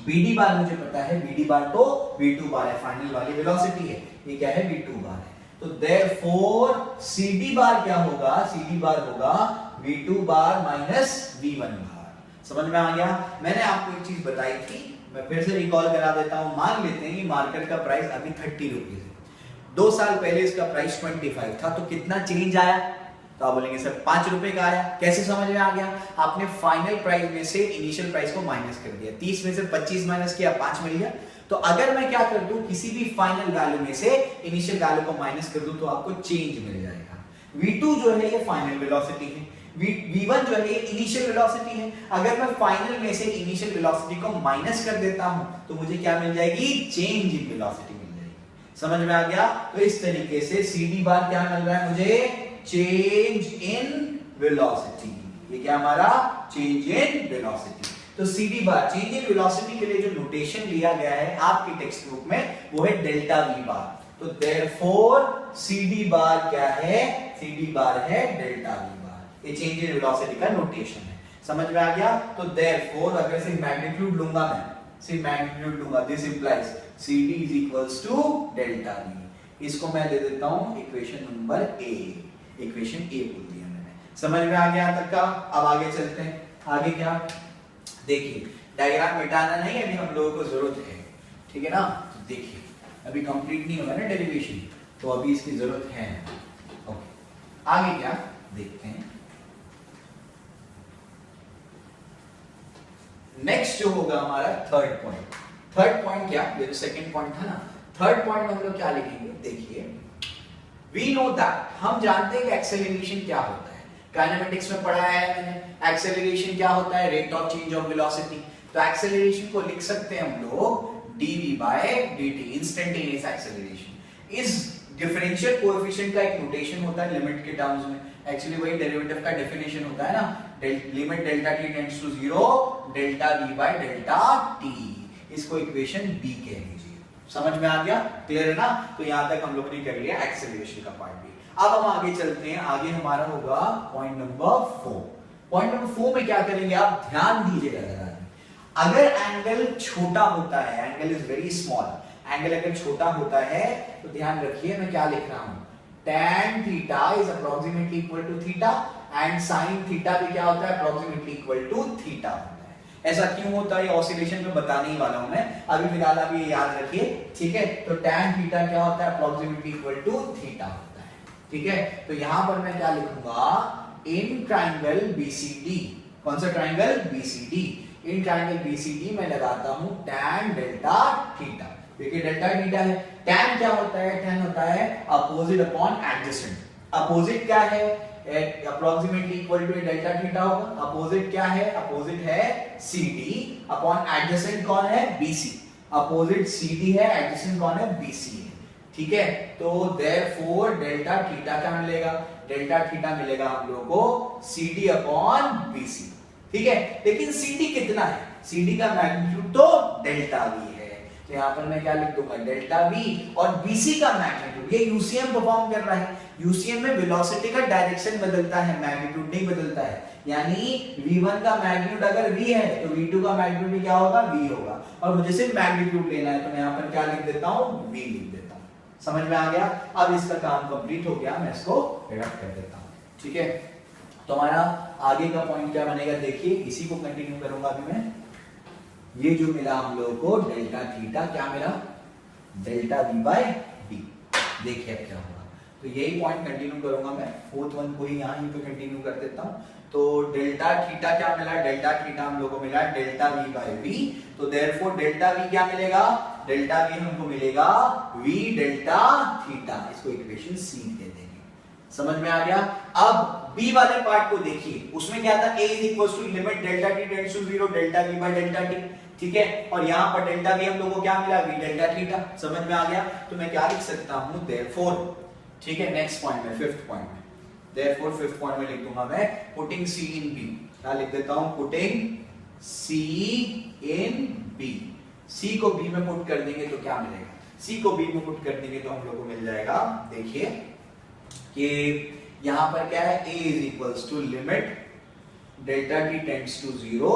बीडी बार मुझे पता है, बीडी बार तो V2 बार है, फाइनल वाली वेलोसिटी है, ये क्या है, V2 बार है। तो देयरफॉर सीडी बार क्या होगा, सीडी बार होगा V2 बार माइनस V1 बार। समझ में आ गया। मैंने आपको एक चीज बताई थी, मैं फिर से रिकॉल करा देता हूं। मान लेते हैं कि मार्कर का प्राइस अभी 30 रुपीज है, 2 साल पहले इसका प्राइस 25 था, तो कितना चेंज आया, तो आप बोलेंगे सर 5 रुपए का आया। कैसे समझ में आ गया, आपने फाइनल प्राइस में से इनिशियल प्राइस को माइनस कर दिया, 30 में से 25 माइनस किया, 5 मिल गया। तो अगर मैं क्या कर दूं, किसी भी फाइनल वैल्यू में से इनिशियल वैल्यू को माइनस कर दूं तो आपको चेंज मिल जाएगा। V2 जो है ये फाइनल वेलोसिटी है, V1 जो है ये इनिशियल वेलोसिटी है। अगर मैं फाइनल में से इनिशियल वेलोसिटी को माइनस कर देता हूं तो मुझे क्या मिल जाएगी, चेंज इन वेलोसिटी मिल जाएगी। समझ में आ गया। तो इस तरीके से CD बार क्या मिल रहा है मुझे, चेंज इन वेलोसिटी, ये क्या हमारा, चेंज इन वेलोसिटी। तो CD bar change in velocity के लिए जो नोटेशन लिया गया है आपकी टेक्स्ट बुक में वो है डेल्टा V बार। तो देयरफॉर CD बार क्या है, CD बार है डेल्टा V बार, ये चेंज इन वेलोसिटी का नोटेशन है। समझ में आ गया। तो देयरफॉर अगर सिर्फ मैग्नीट्यूड लूंगा, मैं सिर्फ मैग्नीट्यूड लूंगा, this implies CD is equals to delta V। इसको मैं दे देता हूं equation number A, equation A बोल दिया मैंने। समझ में आ गया तक का। अब आगे चलते हैं, आगे क्या, देखिए डायग्राम मिटाना नहीं अभी हम लोगों को जरूरत है, ठीक है ना। तो देखिए अभी कंप्लीट नहीं होगा ना डेरिवेशन, तो अभी इसकी जरूरत है। ओके, आगे क्या देखते हैं, नेक्स्ट जो होगा हमारा थर्ड पॉइंट। थर्ड पॉइंट क्या, ये जो सेकंड पॉइंट था ना, थर्ड पॉइंट में हम लोग क्या लिखेंगे, देखिए वी नो दैट, हम जानते हैं कि एक्सेलरेशन क्या होता है, काइनेमेटिक्स में पढ़ा है मैंने, एक्सेलरेशन क्या होता है, rate of change of velocity. तो एक्सेलरेशन को लिख सकते हैं हम लोग dv by dt, instantaneous acceleration. इस डिफरेंशियल कोएफिशिएंट का एक नोटेशन होता है लिमिट के टर्म्स में, एक्चुअली वही डेरिवेटिव का डेफिनेशन होता है ना, limit delta t tends to 0 delta v by delta t, इसको इक्वेशन b कह लीजिए। समझ में आ गया, क्लियर है ना। तो यहां तक हम लोगों ने कर लिया एक्सेलरेशन का पार्ट भी। अब हम आगे चलते हैं, आगे हमारा होगा पॉइंट नंबर 4। पॉइंट नंबर 4 में क्या करेंगे, आप ध्यान दीजिएगा जरा, अगर एंगल छोटा होता है, angle is very small, angle अगर छोटा होता है तो ध्यान रखिए मैं क्या लिख रहा हूं, tan theta is approximately equal to theta and sin theta भी क्या होता है, अप्रोक्सीमेटली इक्वल टू थीटा होता है। ऐसा क्यों होता है, ऑसिलेशन में बताने ही वाला हूं मैं, अभी फिलहाल आप ये याद रखिए, ठीक है। तो tan थीटा क्या होता है, अप्रोक्सीमेटली इक्वल टू थीटा होता है, ठीक है। तो यहां पर मैं क्या लिखूंगा, इन ट्राइंगल BCD, कौन सा triangle, BCD, in triangle BCD में लगाता हूं tan डेल्टा थीटा। देखिए डेल्टा थीटा है, tan क्या होता है, tan होता है अपोजिट अपॉन एडजेसेंट। अपोजिट क्या है, approximately equal to delta theta होगा। अपोजिट क्या है, अपोजिट है CD अपॉन एडजेसेंट कौन है, BC। अपोजिट CD है, एडजेसेंट कौन है, BC है, ठीक है। तो देयरफॉर डेल्टा थीटा क्या मिलेगा, डेल्टा थीटा मिलेगा हम लोगों को CD अपॉन BC, ठीक है। लेकिन CD कितना है, CD का मैग्नीट्यूड तो डेल्टा V है, तो यहाँ पर मैं क्या लिख दूंगा डेल्टा वी, और BC का मैग्नीट्यूड, ये यूसीएम परफॉर्म कर रहा है, यूसीएम में वेलोसिटी का डायरेक्शन बदलता है, मैग्नीट्यूड नहीं बदलता है, यानी V1 का मैग्नीट्यूड अगर V है तो V2 का मैग्नीट्यूड भी क्या होगा, V होगा, और मुझे सिर्फ मैग्नीट्यूड लेना है तो मैं यहाँ पर क्या लिख देता हूँ, V लिख देता हूँ। समझ में आ गया? अब इसका काम कंप्लीट हो गया, मैं इसको रख कर देता हूँ। ठीक है, तो हमारा आगे का पॉइंट क्या बनेगा, देखिए इसी को कंटिन्यू करूंगा अभी मैं। ये जो मिला हम लोगों को डेल्टा थीटा, क्या मिला, डेल्टा V बाय डी। देखिए अब क्या होगा, तो यही पॉइंट कंटिन्यू करूंगा मैं, फोर्थ वन को ही यहाँ पे कंटिन्यू कर देता हूँ। तो डेल्टा थीटा क्या मिला, डेल्टा थीटा हम लोगों को मिला डेल्टा V बाय V, तो देयरफॉर डेल्टा V क्या मिलेगा, डेल्टा V हमको मिलेगा V डेल्टा थीटा, इसको इक्वेशन C दे देंगे। समझ में आ गया? अब B वाले पार्ट को देखिए, उसमें क्या था, A equals to limit delta t tends to 0 delta V by delta t, ठीक है, और यहाँ पर डेल्टा V हम लोगों को क्या मिला, V डेल्टा थीटा। समझ में आ गया? तो मैं क्या लिख सकता हूँ, देयरफॉर, ठीक है, नेक्स्ट पॉइंट में, फिफ्थ पॉइंट में, देयरफॉर फिफ्थ पॉइंट में लिख दूंगा मैं पुटिंग C इन B, क्या लिख देता हूँ, पुटिंग C इन B, C को B में पुट कर देंगे तो क्या मिलेगा, C को B में पुट कर देंगे तो हम लोग को मिल जाएगा, देखिए कि यहाँ पर क्या है, A is equals to limit delta t tends to 0,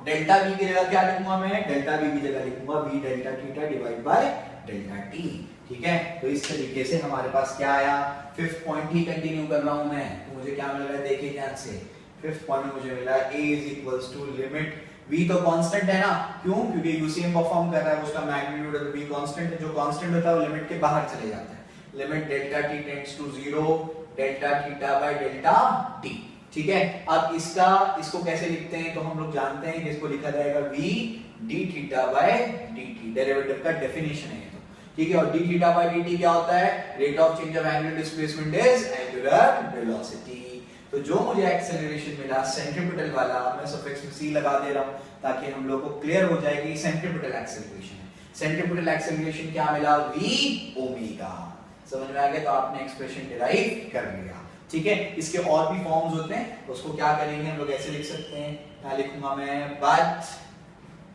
delta V की जगह क्या लिखूंगा मैं, डेल्टा V की जगह लिखूंगा V delta theta divide by delta t। ठीक है, तो इस तरीके से हमारे पास क्या आया, फिफ्थ पॉइंट ही कंटिन्यू कर रहा हूं मैं, तो मुझे क्या मिल रहा है, देखिए ध्यान से, फिफ्थ पॉइंट में मुझे मिला A is equals to limit V तो कांस्टेंट है ना, क्यों, क्योंकि यूसीएम परफॉर्म कर रहा है, उसका मैग्नीट्यूड है, तो V कांस्टेंट है, जो कांस्टेंट होता है वो लिमिट के बाहर चले जाता है, limit delta t tends to 0 delta theta by delta t। ठीक है, अब इसको कैसे लिखते हैं, तो हम लोग जानते हैं कि इसको लिखा जाएगा v d theta by dt, derivative का डेफिनेशन है ये तो। ठीक है, और d थीटा बाय dt क्या होता है, rate of change of angular displacement is angular velocity. तो जो मुझे एक्सेलरेशन मिला सेंट्रीपिटल वाला, मैं सफिक्स में c लगा दे रहा हूं ताकि हम लोग को क्लियर हो जाए कि सेंट्रीपिटल एक्सेलरेशन है। सेंट्रीपिटल एक्सेलरेशन क्या मिला, v ओमेगा। समझ में आ गया? तो आपने एक्सप्रेशन डिराइव कर लिया। ठीक है, इसके और भी फॉर्म्स होते हैं, उसको क्या करेंगे हम लोग, ऐसे लिख सकते हैं, क्या लिखूंगा मैं, but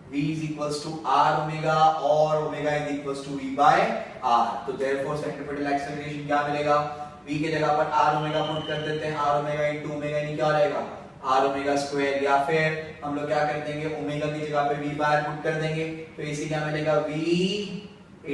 v is equals to r omega और omega is equals to v by r, तो therefore centripetal acceleration क्या मिलेगा, v के जगह पर r omega पुट कर देते हैं, r omega into omega नहीं क्या रहेगा, r omega स्क्वायर, या फिर हम लोग क्या कर देंगे, ओमेगा की जगह पे v by r पुट कर देंगे, तो इसी क्या मिलेगा, v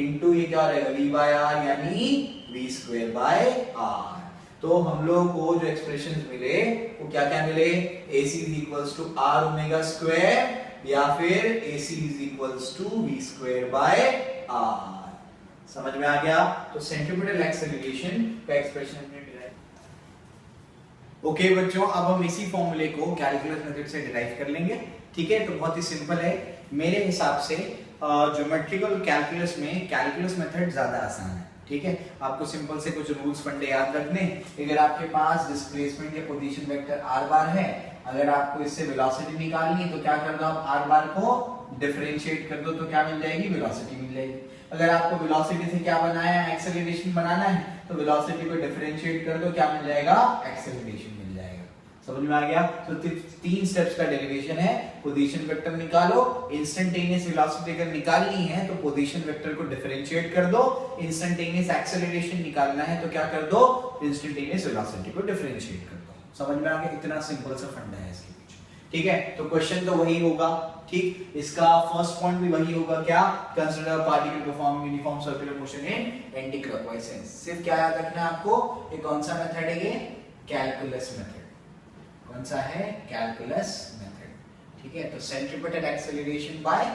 into ये क्या रहेगा, v by r, यानी v स्क्वायर by r। तो हम लोग को जो एक्सप्रेशंस मिले वो क्या क्या मिले, AC is equals to r omega square या फिर AC is equals to v square by r। समझ में आ गया? तो सेंट्रीपिटल एक्सेलरेशन का एक्सप्रेशन हमने डिराइव। ओके बच्चों, अब हम इसी फॉर्मूले को कैलकुलस मेथड से डिराइव कर लेंगे। ठीक है, तो बहुत ही सिंपल है मेरे हिसाब से, ज्योमेट्रिकल कैलकुलस में कैलकुलस मेथड ज्यादा आसान है। ठीक है, आपको सिंपल से कुछ रूल्स फंडे याद रखने, अगर आपके पास डिस्प्लेसमेंट या पोजीशन वेक्टर r बार है, अगर आपको इससे वेलोसिटी निकालनी है तो क्या कर दो, आप r बार को डिफरेंशिएट कर दो तो क्या मिल जाएगी, वेलोसिटी मिल जाएगी। अगर आपको वेलोसिटी से क्या बनाया है, एक्सेलरेशन बनाना है, तो वेलोसिटी को डिफरेंशिएट कर दो, क्या मिल जाएगा, एक्सेलरेशन मिल जाएगा। समझ में आ गया? तो तीन स्टेप्स का डेरिवेशन है, पोजीशन वेक्टर निकालो, इंस्टेंटेनियस वेलोसिटी अगर निकालनी है तो पोजीशन वेक्टर को डिफरेंशिएट कर दो, इंस्टेंटेनियस एक्सेलरेशन निकालना है तो क्या कर दो, इंस्टेंटेनियस वेलोसिटी को डिफरेंशिएट कर दो। समझ में आ गया? इतना सिंपल सा फंडा है इसके पीछे। ठीक है, तो क्वेश्चन तो वही होगा। ठीक, इसका फर्स्ट पॉइंट भी वही होगा, क्या, consider particle perform uniform circular motion in anti clockwise sense. सिर्फ क्या याद रखना है आपको, ये कौन सा मेथड है, ये कैलकुलस मेथड। कौन सा है, कैलकुलस मेथड। ठीक है, तो centripetal acceleration by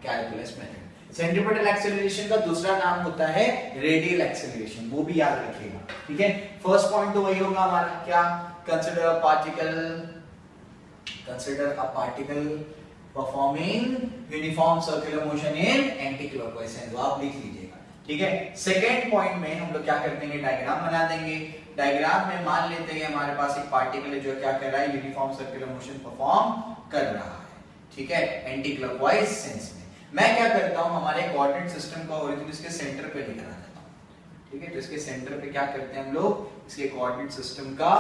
calculus method. Centripetal acceleration का दूसरा नाम होता है रेडियल एक्सेलरेशन, वो भी याद रखिएगा। ठीक है, फर्स्ट पॉइंट तो वही होगा हमारा, क्या, consider a particle performing uniform circular motion in anti clockwise sense, आप लिख लीजिएगा। ठीक है, सेकेंड पॉइंट में हम लोग क्या कर देंगे, डायग्राम बना देंगे। डायग्राम में मान लेते हैं हमारे पास एक पार्टिकल है जो क्या कर रहा है, यूनिफॉर्म सर्कुलर मोशन परफॉर्म कर रहा है। ठीक है, एंटी क्लॉकवाइज सेंस में मैं क्या करता हूं, हमारे कोऑर्डिनेट सिस्टम का ओरिजिन इसके सेंटर पे लेकर आ जाता हूं। ठीक है, तो इसके सेंटर पे क्या करते हैं हम लोग, इसके कोऑर्डिनेट सिस्टम का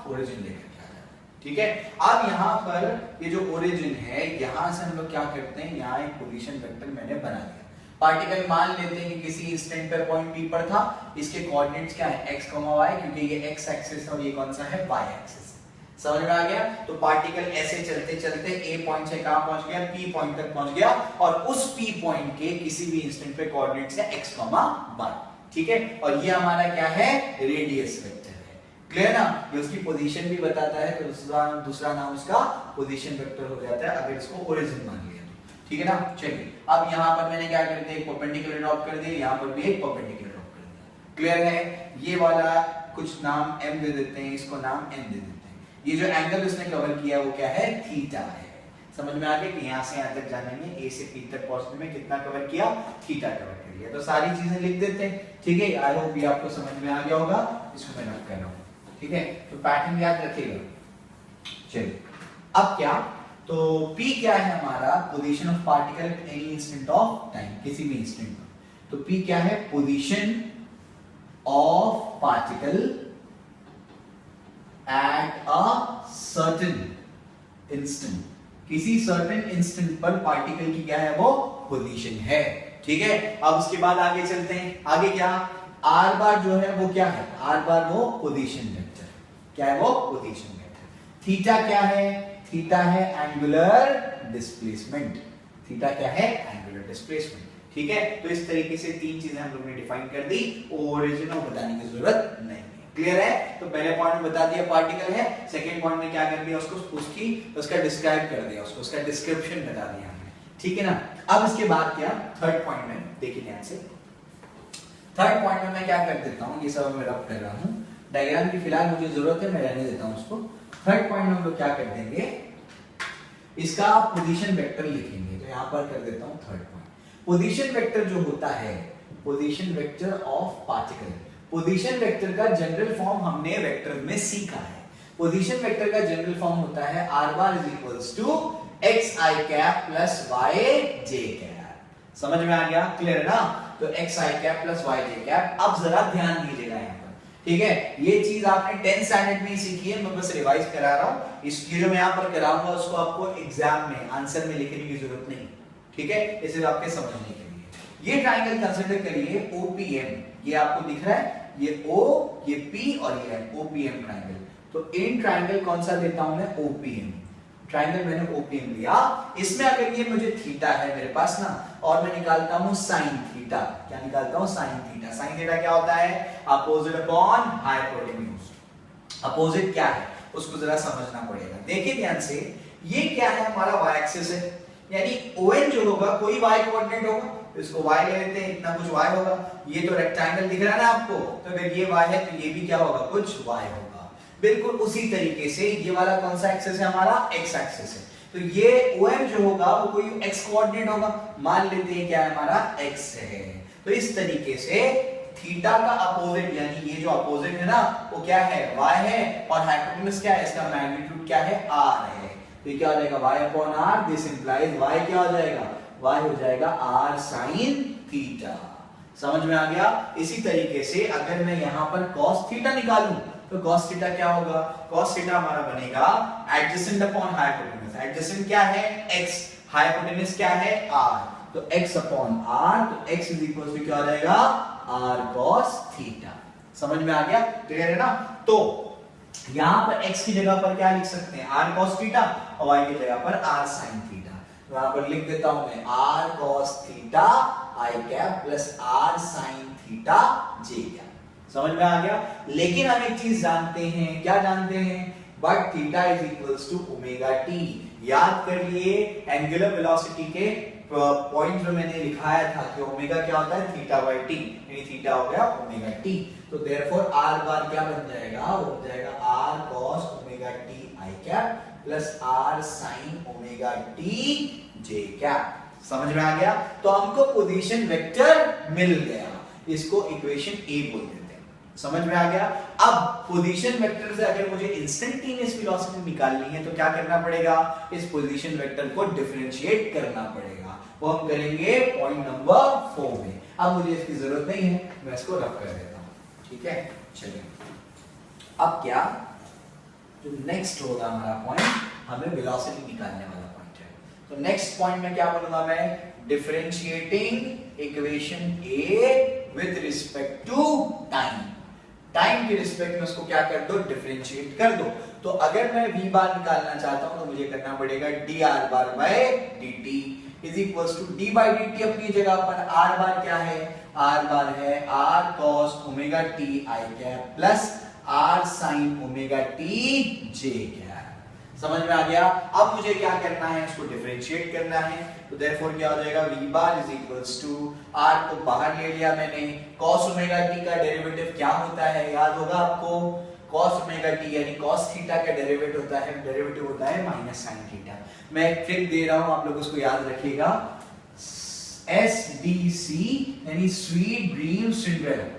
ओरिजिन लेकर के आ जाते हैं। ठीक है, अब यहाँ पर ये जो ओरिजिन है, यहाँ से हम लोग क्या करते हैं, यहाँ एक पोजीशन वेक्टर मैंने बना दिया। पार्टिकल मान लेते हैं कि किसी इंस्टेंट पर पॉइंट P पर था, इसके कोऑर्डिनेट्स क्या है x, y, क्योंकि ये x एक्सिस है और ये कौन सा है y एक्सिस। समझ में आ गया? तो पार्टिकल ऐसे चलते चलते A पॉइंट से कहां पहुंच गया, P पॉइंट तक पहुंच गया, और उस P पॉइंट के किसी भी इंस्टेंट पे कोऑर्डिनेट्स है x, y, ठीक है। और ये हमारा क्या है, रेडियस वेक्टर है। क्लियर ना? ये उसकी पोजीशन भी बताता है, तो दूसरा नाम उसका पोजीशन वेक्टर हो जाता है अगर इसको ओरिजिन मान लिया तो, ठीक है ना। चलिए अब यहां पर मैंने क्या कर दिया, एक परपेंडिकुलर ड्रॉप कर दिया, यहां पर भी एक परपेंडिकुलर ड्रॉप कर दिया। क्लियर है? ये वाला कुछ नाम m दे देते हैं, इसको नाम n दे देते हैं। ये जो एंगल उसने कवर किया वो क्या है, थीटा है। समझ में आ गया कि यहां से यहां तक जाने में, a से p तक पहुंचने में कितना कवर किया, थीटा कवर कर लिया। तो सारी चीजें लिख देते हैं, ठीक है। आई होप ये आपको समझ में आ गया होगा, इसको मैं नोट कर रहा हूं, ठीक है। तो पैटर्न याद रखिएगा। चलिए अब क्या, तो p क्या है हमारा, position of particle at any instant of time, किसी भी इंस्टेंट पर। तो p क्या है, position of particle at a certain instant, किसी certain instant पर पार्टिकल की क्या है, वो पोजीशन है, ठीक है। अब उसके बाद आगे चलते हैं। आगे क्या, r बार जो है वो क्या है, r बार वो पोजीशन वेक्टर, क्या है वो पोजीशन वेक्टर। थीटा क्या है, थीटा है एंगुलर डिस्प्लेसमेंट, थीटा क्या है, एंगुलर डिस्प्लेसमेंट, ठीक है। तो इस तरीके से तीन चीजें हम लोग ने डिफाइन कर दी, ओरिजिन और बताने की जरूरत नहीं। क्लियर है? तो पहले पॉइंट में बता दिया पार्टिकल है, सेकंड पॉइंट में क्या कर दिया, उसका डिस्क्राइब कर दिया, उसका डिस्क्रिप्शन बता दिया हमने, ठीक है ना। अब इसके बाद क्या, थर्ड पॉइंट में देखिए ध्यान से। थर्ड पॉइंट में मैं क्या कर देता हूं, ये सब मैं रब कर रहा हूं, डायग्राम की फिलहाल मुझे जरूरत है, मैं रहने देता हूं उसको। थर्ड पॉइंट में हम लोग क्या कर देंगे, इसका पोजीशन वेक्टर लिखेंगे। तो यहां पर कर देता हूं थर्ड पॉइंट। पोजीशन वेक्टर जो होता है, position vector of particle, position vector का जनरल फॉर्म हमने वेक्टर में सीखा है। पोजीशन वेक्टर का जनरल फॉर्म होता है r bar is equals to xi cap plus yj cap। समझ में आ गया? क्लियर है ना? तो xi cap plus yj cap। अब जरा ध्यान दीजिएगा यहाँ पर, ठीक है। ये चीज आपने 10th स्टैंडर्ड में ही सीखी है, मैं बस रिवाइज करा रहा हूँ। इसकी जो मैं यहाँ पर कराऊंगा उसको आपको एग्जाम में आंसर में लिखने की जरूरत नहीं, ठीक है, इसे आपके समझने के लिए। ये ट्राइंगल कंसीडर करिए OPM, ये आपको दिख रहा है, ये O, ये P और ये OPM ट्राइंगल। तो इन ट्राइंगल कौन सा देता हूं मैं, OPM ट्राइंगल, मैंने OPM लिया। इसमें अगर ये मुझे थीटा है मेरे पास ना, और मैं निकालता हूं साइन थीटा, क्या निकालता हूं, साइन थीटा। साइन थीटा क्या होता है, अपोजिट अपॉन हाइपोटेन्यूज। अपोजिट क्या है उसको जरा समझना पड़ेगा। देखिए ध्यान से, ये क्या है, हमारा y एक्सिस है, यानी ON जो होगा कोई y कोऑर्डिनेट होगा, इसको y ले लेते हैं, इतना कुछ y होगा। ये तो रेक्टेंगल दिख रहा है ना आपको, तो अगर ये y है तो ये भी क्या होगा, कुछ y होगा। बिल्कुल उसी तरीके से ये वाला कौन सा एक्सिस है, हमारा x एक्सिस है। तो ये OM जो होगा वो कोई x कोऑर्डिनेट होगा, मान लेते हैं क्या है, हमारा x है। तो इस तरीके से थीटा का अपोजिट, यानी ये जो अपोजिट है ना वो क्या है, y है, और हाइपोटेन्यूज क्या है, इसका मैग्नीट्यूड क्या है, r है। तो ये क्या हो जाएगा, y upon r, this implies y क्या हो जाएगा, y हो जाएगा r sin थीटा। समझ में आ गया? इसी तरीके से अगर मैं यहां पर cos थीटा निकालूं तो cos थीटा क्या होगा, cos थीटा हमारा बनेगा एडजेसेंट अपॉन हाइपोटेन्यूज। एडजेसेंट क्या है, x, हाइपोटेन्यूज क्या है, r, तो x अपॉन r, तो x इज इक्वल टू क्या हो जाएगा, r cos थीटा। समझ में आ गया? क्लियर है ना? तो यहां पर x की जगह पर क्या लिख सकते हैं, r cos थीटा, और y की जगह पर r sin थीटा। तो यहां पर लिख देता हूं मैं r cos theta i cap plus r sin theta j cap. समझ में आ गया? लेकिन हम एक चीज जानते हैं, क्या जानते हैं, but theta is equals to omega t. याद कर लिए एंगुलर वेलोसिटी के पॉइंट जो मैंने लिखाया था कि ओमेगा क्या होता है, थीटा बाय टी, यानी थीटा हो गया ओमेगा टी। तो देयरफॉर r बार क्या बन जाएगा, वो बन जाएगा r cos omega T i cap plus r sin omega T j cap. समझ में आ गया? तो हमको पोजीशन वेक्टर मिल गया, इसको इक्वेशन A बोल देते हैं। समझ में आ गया? अब पोजीशन वेक्टर से अगर मुझे इंस्टेंटेनियस वेलोसिटी निकालनी है तो क्या करना पड़ेगा, इस पोजीशन वेक्टर को डिफरेंशिएट करना पड़ेगा। वो हम करेंगे पॉइंट नंबर 4 में। अब मुझे इसकी जरूरत नहीं है, मैं इसको रख कर देता हूं, ठीक है। चलिए अब क्या, जो नेक्स्ट होगा हमारा पॉइंट, हमें वेलोसिटी निकालने वाला पॉइंट है। तो नेक्स्ट पॉइंट में क्या बोलूंगा मैं, differentiating equation A with respect to time, time के रिस्पेक्ट में उसको क्या कर दो, डिफरेंशिएट कर दो। तो अगर मैं v बार निकालना चाहता हूं तो मुझे करना पड़ेगा dr bar by dt is equals to d by dt अपनी जगह पर, r बार क्या है, r बार है r cos omega t i cap plus r sin omega t j cap. समझ में आ गया? अब मुझे क्या करना है, इसको डिफरेंशिएट करना है। तो देयरफॉर क्या हो जाएगा, v bar is equals to r को बाहर ले लिया मैंने, cos ओमेगा t का डेरिवेटिव क्या होता है, याद होगा आपको, cos ओमेगा t यानी cos थीटा का डेरिवेटिव होता है माइनस sin थीटा। मैं एक ट्रिक दे रहा हूं, आप लोग उसको याद रखिएगा, SDC यानी स्वीट ड्रीम सिंड्रेला।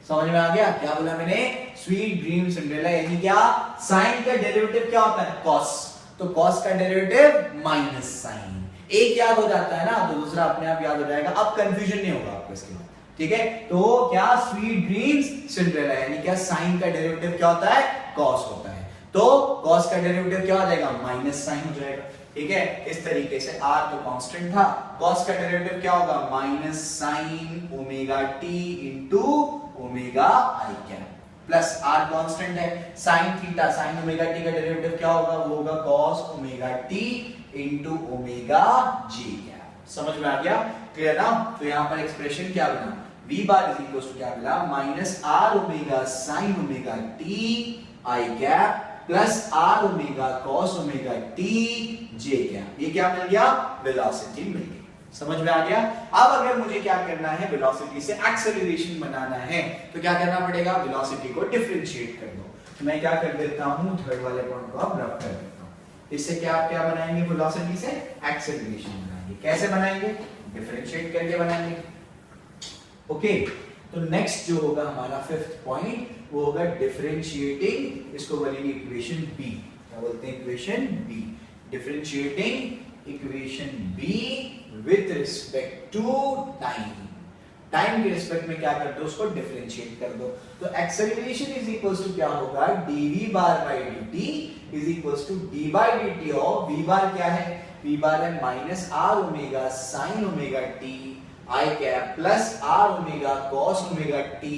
समझ में आ गया? क्या बोला मैंने, स्वीट ड्रीम सिंड्रेला यानी क्या, साइन का डेरिवेटिव क्या होता है, cos, तो cos का डेरिवेटिव माइनस साइन। एक याद हो जाता है ना तो दूसरा अपने आप याद हो जाएगा, अब कंफ्यूजन नहीं होगा आपको इसके बाद, ठीक है। तो क्या, स्वीट ड्रीम्स सिंड्रेला यानी क्या, साइन का डेरिवेटिव क्या होता है, cos होता है, तो cos का डेरिवेटिव क्या हो जाएगा, माइनस साइन हो जाएगा, ठीक है। इस तरीके से r तो कांस्टेंट था, cos का डेरिवेटिव क्या होगा, minus sine omega t into omega i cap plus r constant है, sin theta sin omega t का डेरिवेटिव क्या होगा, वो होगा cos omega t into omega j cap. समझ में आ गया, क्लियर ना? तो यहां पर एक्सप्रेशन क्या बना, v bar is equal to क्या मिला, minus r omega sin omega t i cap plus r omega cos omega t j cap. ये क्या मिल गया, वेलोसिटी मिल गई। समझ में आ गया? अब अगर मुझे क्या करना है, वेलोसिटी से एक्सेलरेशन बनाना है तो क्या करना पड़ेगा, वेलोसिटी को डिफरेंशिएट कर दो। तो मैं क्या कर देता हूं, थर्ड वाले पॉइंट को अब रब कर देता हूं। इससे क्या आप क्या बनाएंगे, वेलोसिटी से एक्सेलरेशन बनाएंगे। कैसे बनाएंगे, डिफरेंशिएट करके बनाएंगे। ओके, तो नेक्स्ट जो होगा हमारा फिफ्थ पॉइंट, वो होगा डिफरेंशिएटिंग, इसको बोलेंगे इक्वेशन बी। क्या बोलते हैं, equation B, differentiating equation B with respect to time. Time के रिस्पेक्ट में क्या कर दो, उसको डिफरेंशिएट कर दो। तो एक्सेलरेशन इज इक्वल्स टू क्या होगा, dv bar by dt is equals to d by dt of v bar क्या है, v बार है minus r omega sin omega t i cap plus r omega cos omega t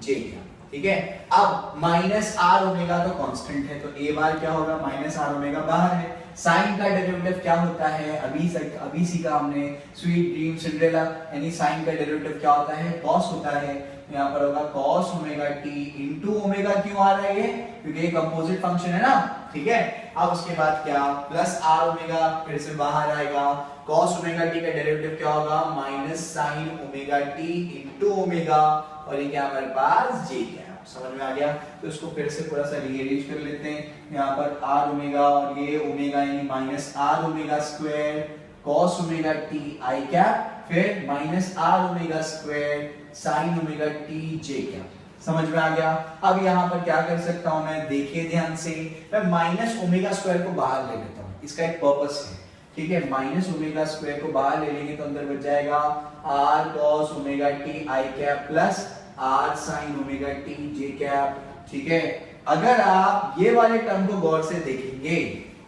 j cap, ठीक है। अब minus r omega तो constant है, तो a बार क्या होगा, माइनस r ओमेगा बाहर है। साइन का डेरिवेटिव क्या होता है, अभी सीखा हमने, स्वीट ड्रीम सिंड्रेला यानी साइन का डेरिवेटिव क्या होता है, cos होता है। यहाँ पर होगा cos omega t into omega, क्यों आ रहा है ये, क्योंकि ये कंपोजिट फंक्शन है ना, ठीक है। अब उसके बाद क्या, प्लस r ओमेगा फिर से बाहर आएगा, cos ओमेगा t का डेरिवेटिव क्या होगा, minus sine omega t into omega, और ये क्या हमारे पास j क्या, समझ में आ गया। तो इसको फिर से थोड़ा सा रीअरेंज कर लेते हैं। यहाँ पर r ओमेगा और ये ओमेगा यानी minus r omega square cos omega t i cap, फिर minus r omega square sin omega t j cap. समझ में आ गया। अब यहाँ पर क्या कर सकता हूँ मैं, देखिए ध्यान से, मैं माइनस ओमेगा स्क्वायर को बाहर ले लेता हूँ, इसका एक पर्पस है, ठीक है। माइनस ओमेगा स्क्वायर को बाहर ले लेंगे तो अंदर बच जाएगा r cos omega t i cap plus r sin omega t j cap, ठीक है। अगर आप ये वाले टर्म को गौर से देखेंगे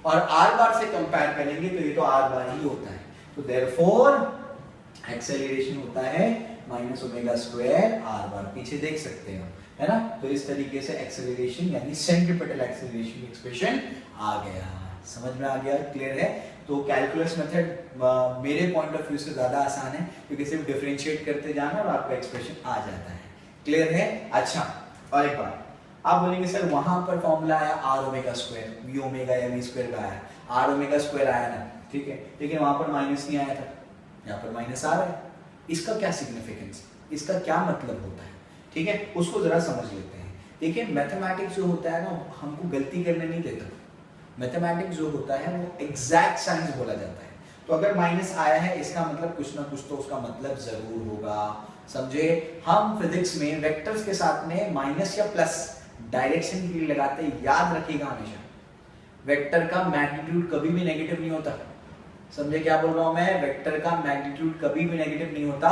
और r बार से कंपेयर करेंगे तो ये तो r बार ही होता है, तो देयरफॉर एक्सेलरेशन होता है माइनस ओमेगा स्क्वायर r बार, पीछे देख सकते हैं, है ना। तो इस तरीके से एक्सेलरेशन यानी सेंट्रीपिटल एक्सेलरेशन एक्सप्रेशन आ गया। समझ में आ गया, क्लियर है। तो कैलकुलस मेथड मेरे पॉइंट ऑफ व्यू से ज्यादा आसान है, क्योंकि सिर्फ डिफरेंशिएट करते जाना और आपका एक्सप्रेशन आ जाता है, क्लियर है। अच्छा, और एक बात आप बोलेंगे सर वहां पर फॉर्मूला आया r omega square, v omega या v स्क्वायर का आया, r ओमेगा स्क्वायर आया ना, ठीक है, लेकिन वहां पर माइनस नहीं आया था, यहाँ पर माइनस आ रहा है। इसका क्या सिग्निफिकेंस, इसका क्या मतलब होता है, ठीक है, उसको जरा समझ लेते हैं। देखिए मैथमेटिक्स जो होता है ना, हमको गलती करने नहीं देता। मैथमेटिक्स जो होता है वो एग्जैक्ट साइंस बोला जाता है। तो अगर माइनस आया है इसका मतलब कुछ ना कुछ तो उसका मतलब जरूर होगा, समझे। हम फिजिक्स में वेक्टर्स के साथ में माइनस या प्लस डायरेक्शन के लिए लगाते हैं, याद रखिएगा हमेशा। वेक्टर का मैग्नीट्यूड कभी भी नेगेटिव नहीं होता, समझे क्या बोल रहा हूं मैं, वेक्टर का मैग्नीट्यूड कभी भी नेगेटिव नहीं होता।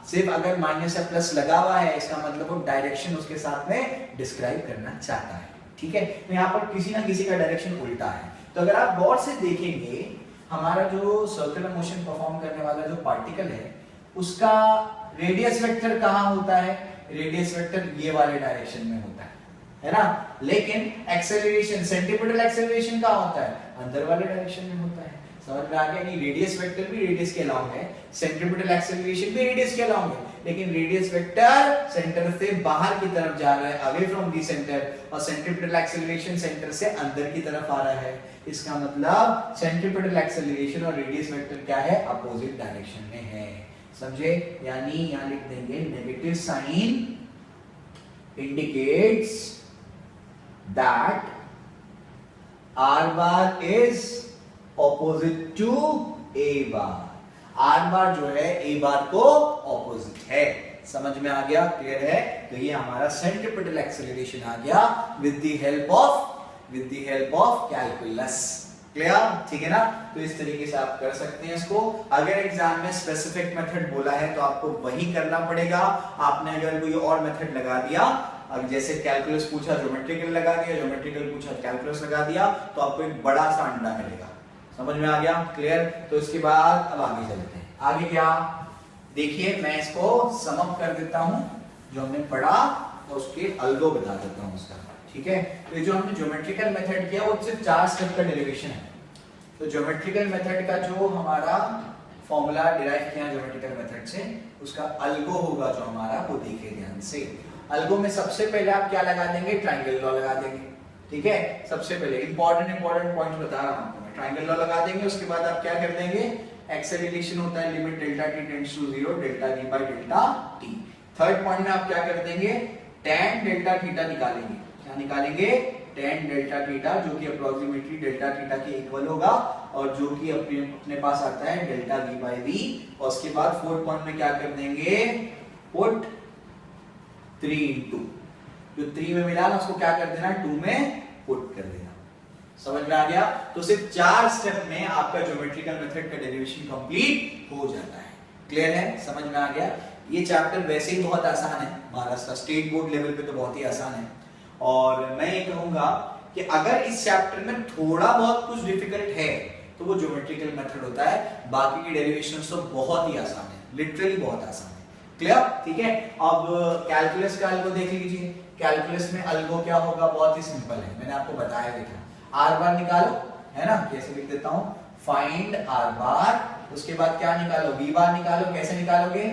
सिर्फ अगर माइनस या प्लस लगा हुआ है इसका मतलब वो डायरेक्शन उसके साथ में डिस्क्राइब करना चाहता है, ठीक है। तो यहाँ पर किसी ना किसी का डायरेक्शन उल्टा है। तो अगर आप गौर से देखेंगे हमारा जो सर्कुलर मोशन परफॉर्म करने वाला जो पार्टिकल है उसका रेडियस वेक्टर कहाँ होता है? रेडियस वेक्टर ये वाले डायरेक्शन में होता है ना? लेकिन एक्सेलरेशन, सेंट्रीपिटल एक्सेलरेशन कहाँ होता है? अंदर वाले डायरेक्शन में होता है। समझ में आ गया? नहीं, रेडियस वेक्टर भी रेडियस के अलाउंग है, सेंट्रीपिटल एक्सेलरेशन भी रेडियस के अलाउंग है, लेकिन रेडियस वेक्टर सेंटर से बाहर की तरफ जा रहा है, अवे फ्रॉम दी सेंटर, और सेंट्रीपिटल एक्सेलरेशन सेंटर से अंदर की तरफ आ रहा है। इसका मतलब सेंट्रीपिटल एक्सेलरेशन और रेडियस वेक्टर क्या है? अपोजिट डायरेक्शन में है। समझे? यानी यहां लिख देंगे negative sign indicates that R bar is opposite to A bar। R bar जो है A bar को ऑपोजिट है। समझ में आ गया? क्लियर है? तो ये हमारा सेंट्रीपिटल एक्सेलरेशन आ गया with the help of calculus. Clear? ठीक है ना? तो इस तरीके से आप कर सकते हैं इसको। अगर एग्जाम में स्पेसिफिक मेथड बोला है तो आपको वही करना पड़ेगा। आपने अगर कोई और मेथड लगा दिया, अब जैसे कैलकुलस पूछा ज्योमेट्रिकल लगा दिया, ज्योमेट्रिकल पूछा कैलकुलस लगा दिया, तो आपको एक बड़ा सा अंडा मिलेगा। समझ में आ गया? क्लियर? तो इसके बाद अब आगे चलते हैं। आगे क्या? देखिए मैं इसको सम अप कर देता हूं जो हमने पढ़ा और उसके अलगो बता देता हूं उसका। ठीक है? तो ये जो हमने ज्योमेट्रिकल मेथड किया वो सिर्फ 4 स्टेप का डेरिवेशन है। तो ज्योमेट्रिकल मेथड का जो हमारा फॉर्मूला डिराइव किया ज्योमेट्रिकल मेथड से, उसका अलगो होगा जो हमारा, वो देखिए ध्यान से। अलगो में सबसे पहले आप क्या लगा देंगे? ट्रायंगल लॉ लगा देंगे। ठीक है? सबसे पहले इंपॉर्टेंट पॉइंट बता रहा हूं आपको मैं। ट्रायंगल लॉ लगा देंगे, उसके बाद आप क्या कर देंगे? एक्सेलरेशन होता है limit delta t tends to 0 delta v by delta t। Third point में आप क्या कर देंगे? tan डेल्टा थीटा निकालेंगे। क्या निकालेंगे? tan डेल्टा थीटा, जो कि अप्रोक्सीमेटली डेल्टा थीटा के इक्वल होगा और जो कि अपने पास आता है डेल्टा v बाय v। और उसके बाद फोर्थ पॉइंट में क्या कर देंगे? पुट 3 into, जो 3 में मिला ना उसको क्या कर देना? 2 में पुट कर देना। समझ में आ गया? तो सिर्फ 4 स्टेप में आपका ज्योमेट्रिकल मेथड का डेरिवेशन कंप्लीट हो जाता है। क्लियर है? समझ में आ गया? ये चैप्टर वैसे ही बहुत आसान है, महाराष्ट्र स्टेट बोर्ड लेवल पे तो बहुत ही आसान है। और मैं ये कहूंगा कि अगर इस चैप्टर में थोड़ा बहुत कुछ डिफिकल्ट है तो वो ज्योमेट्रिकल मेथड होता है, बाकी की डेरिवेशंस तो बहुत ही आसान है, लिटरली बहुत आसान है। क्लियर? ठीक है? अब कैलकुलस का अलगो देख लीजिए। कैलकुलस में अलगो क्या होगा? बहुत ही सिंपल है, मैंने आपको बताया देखा। R बार निकालो, है ना? कैसे लिख देता हूं? फाइंड R बार, उसके बाद क्या निकालो? V बार निकालो। कैसे निकालोगे?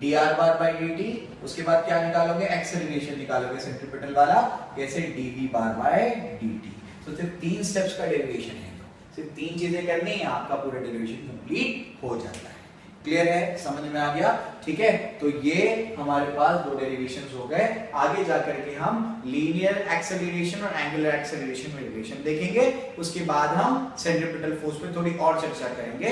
dr bar by dt। उसके बाद क्या निकालोगे? एक्सेलरेशन निकालोगे सेंट्रीपिटल वाला। कैसे? dv bar by dt। तो सिर्फ 3 स्टेप्स का डेरिवेशन है, सिर्फ 3 चीजें करनी है, आपका पूरा डेरिवेशन कंप्लीट हो जाता है। क्लियर है? समझ में आ गया? ठीक है? तो ये हमारे पास 2 डेरिवेशंस हो गए। आगे जाकर के हम लीनियर एक्सेलरेशन और एंगुलर एक्सेलरेशन में डेरिवेशन देखेंगे। उसके बाद हम सेंट्रीपिटल फोर्स पे थोड़ी और चर्चा करेंगे।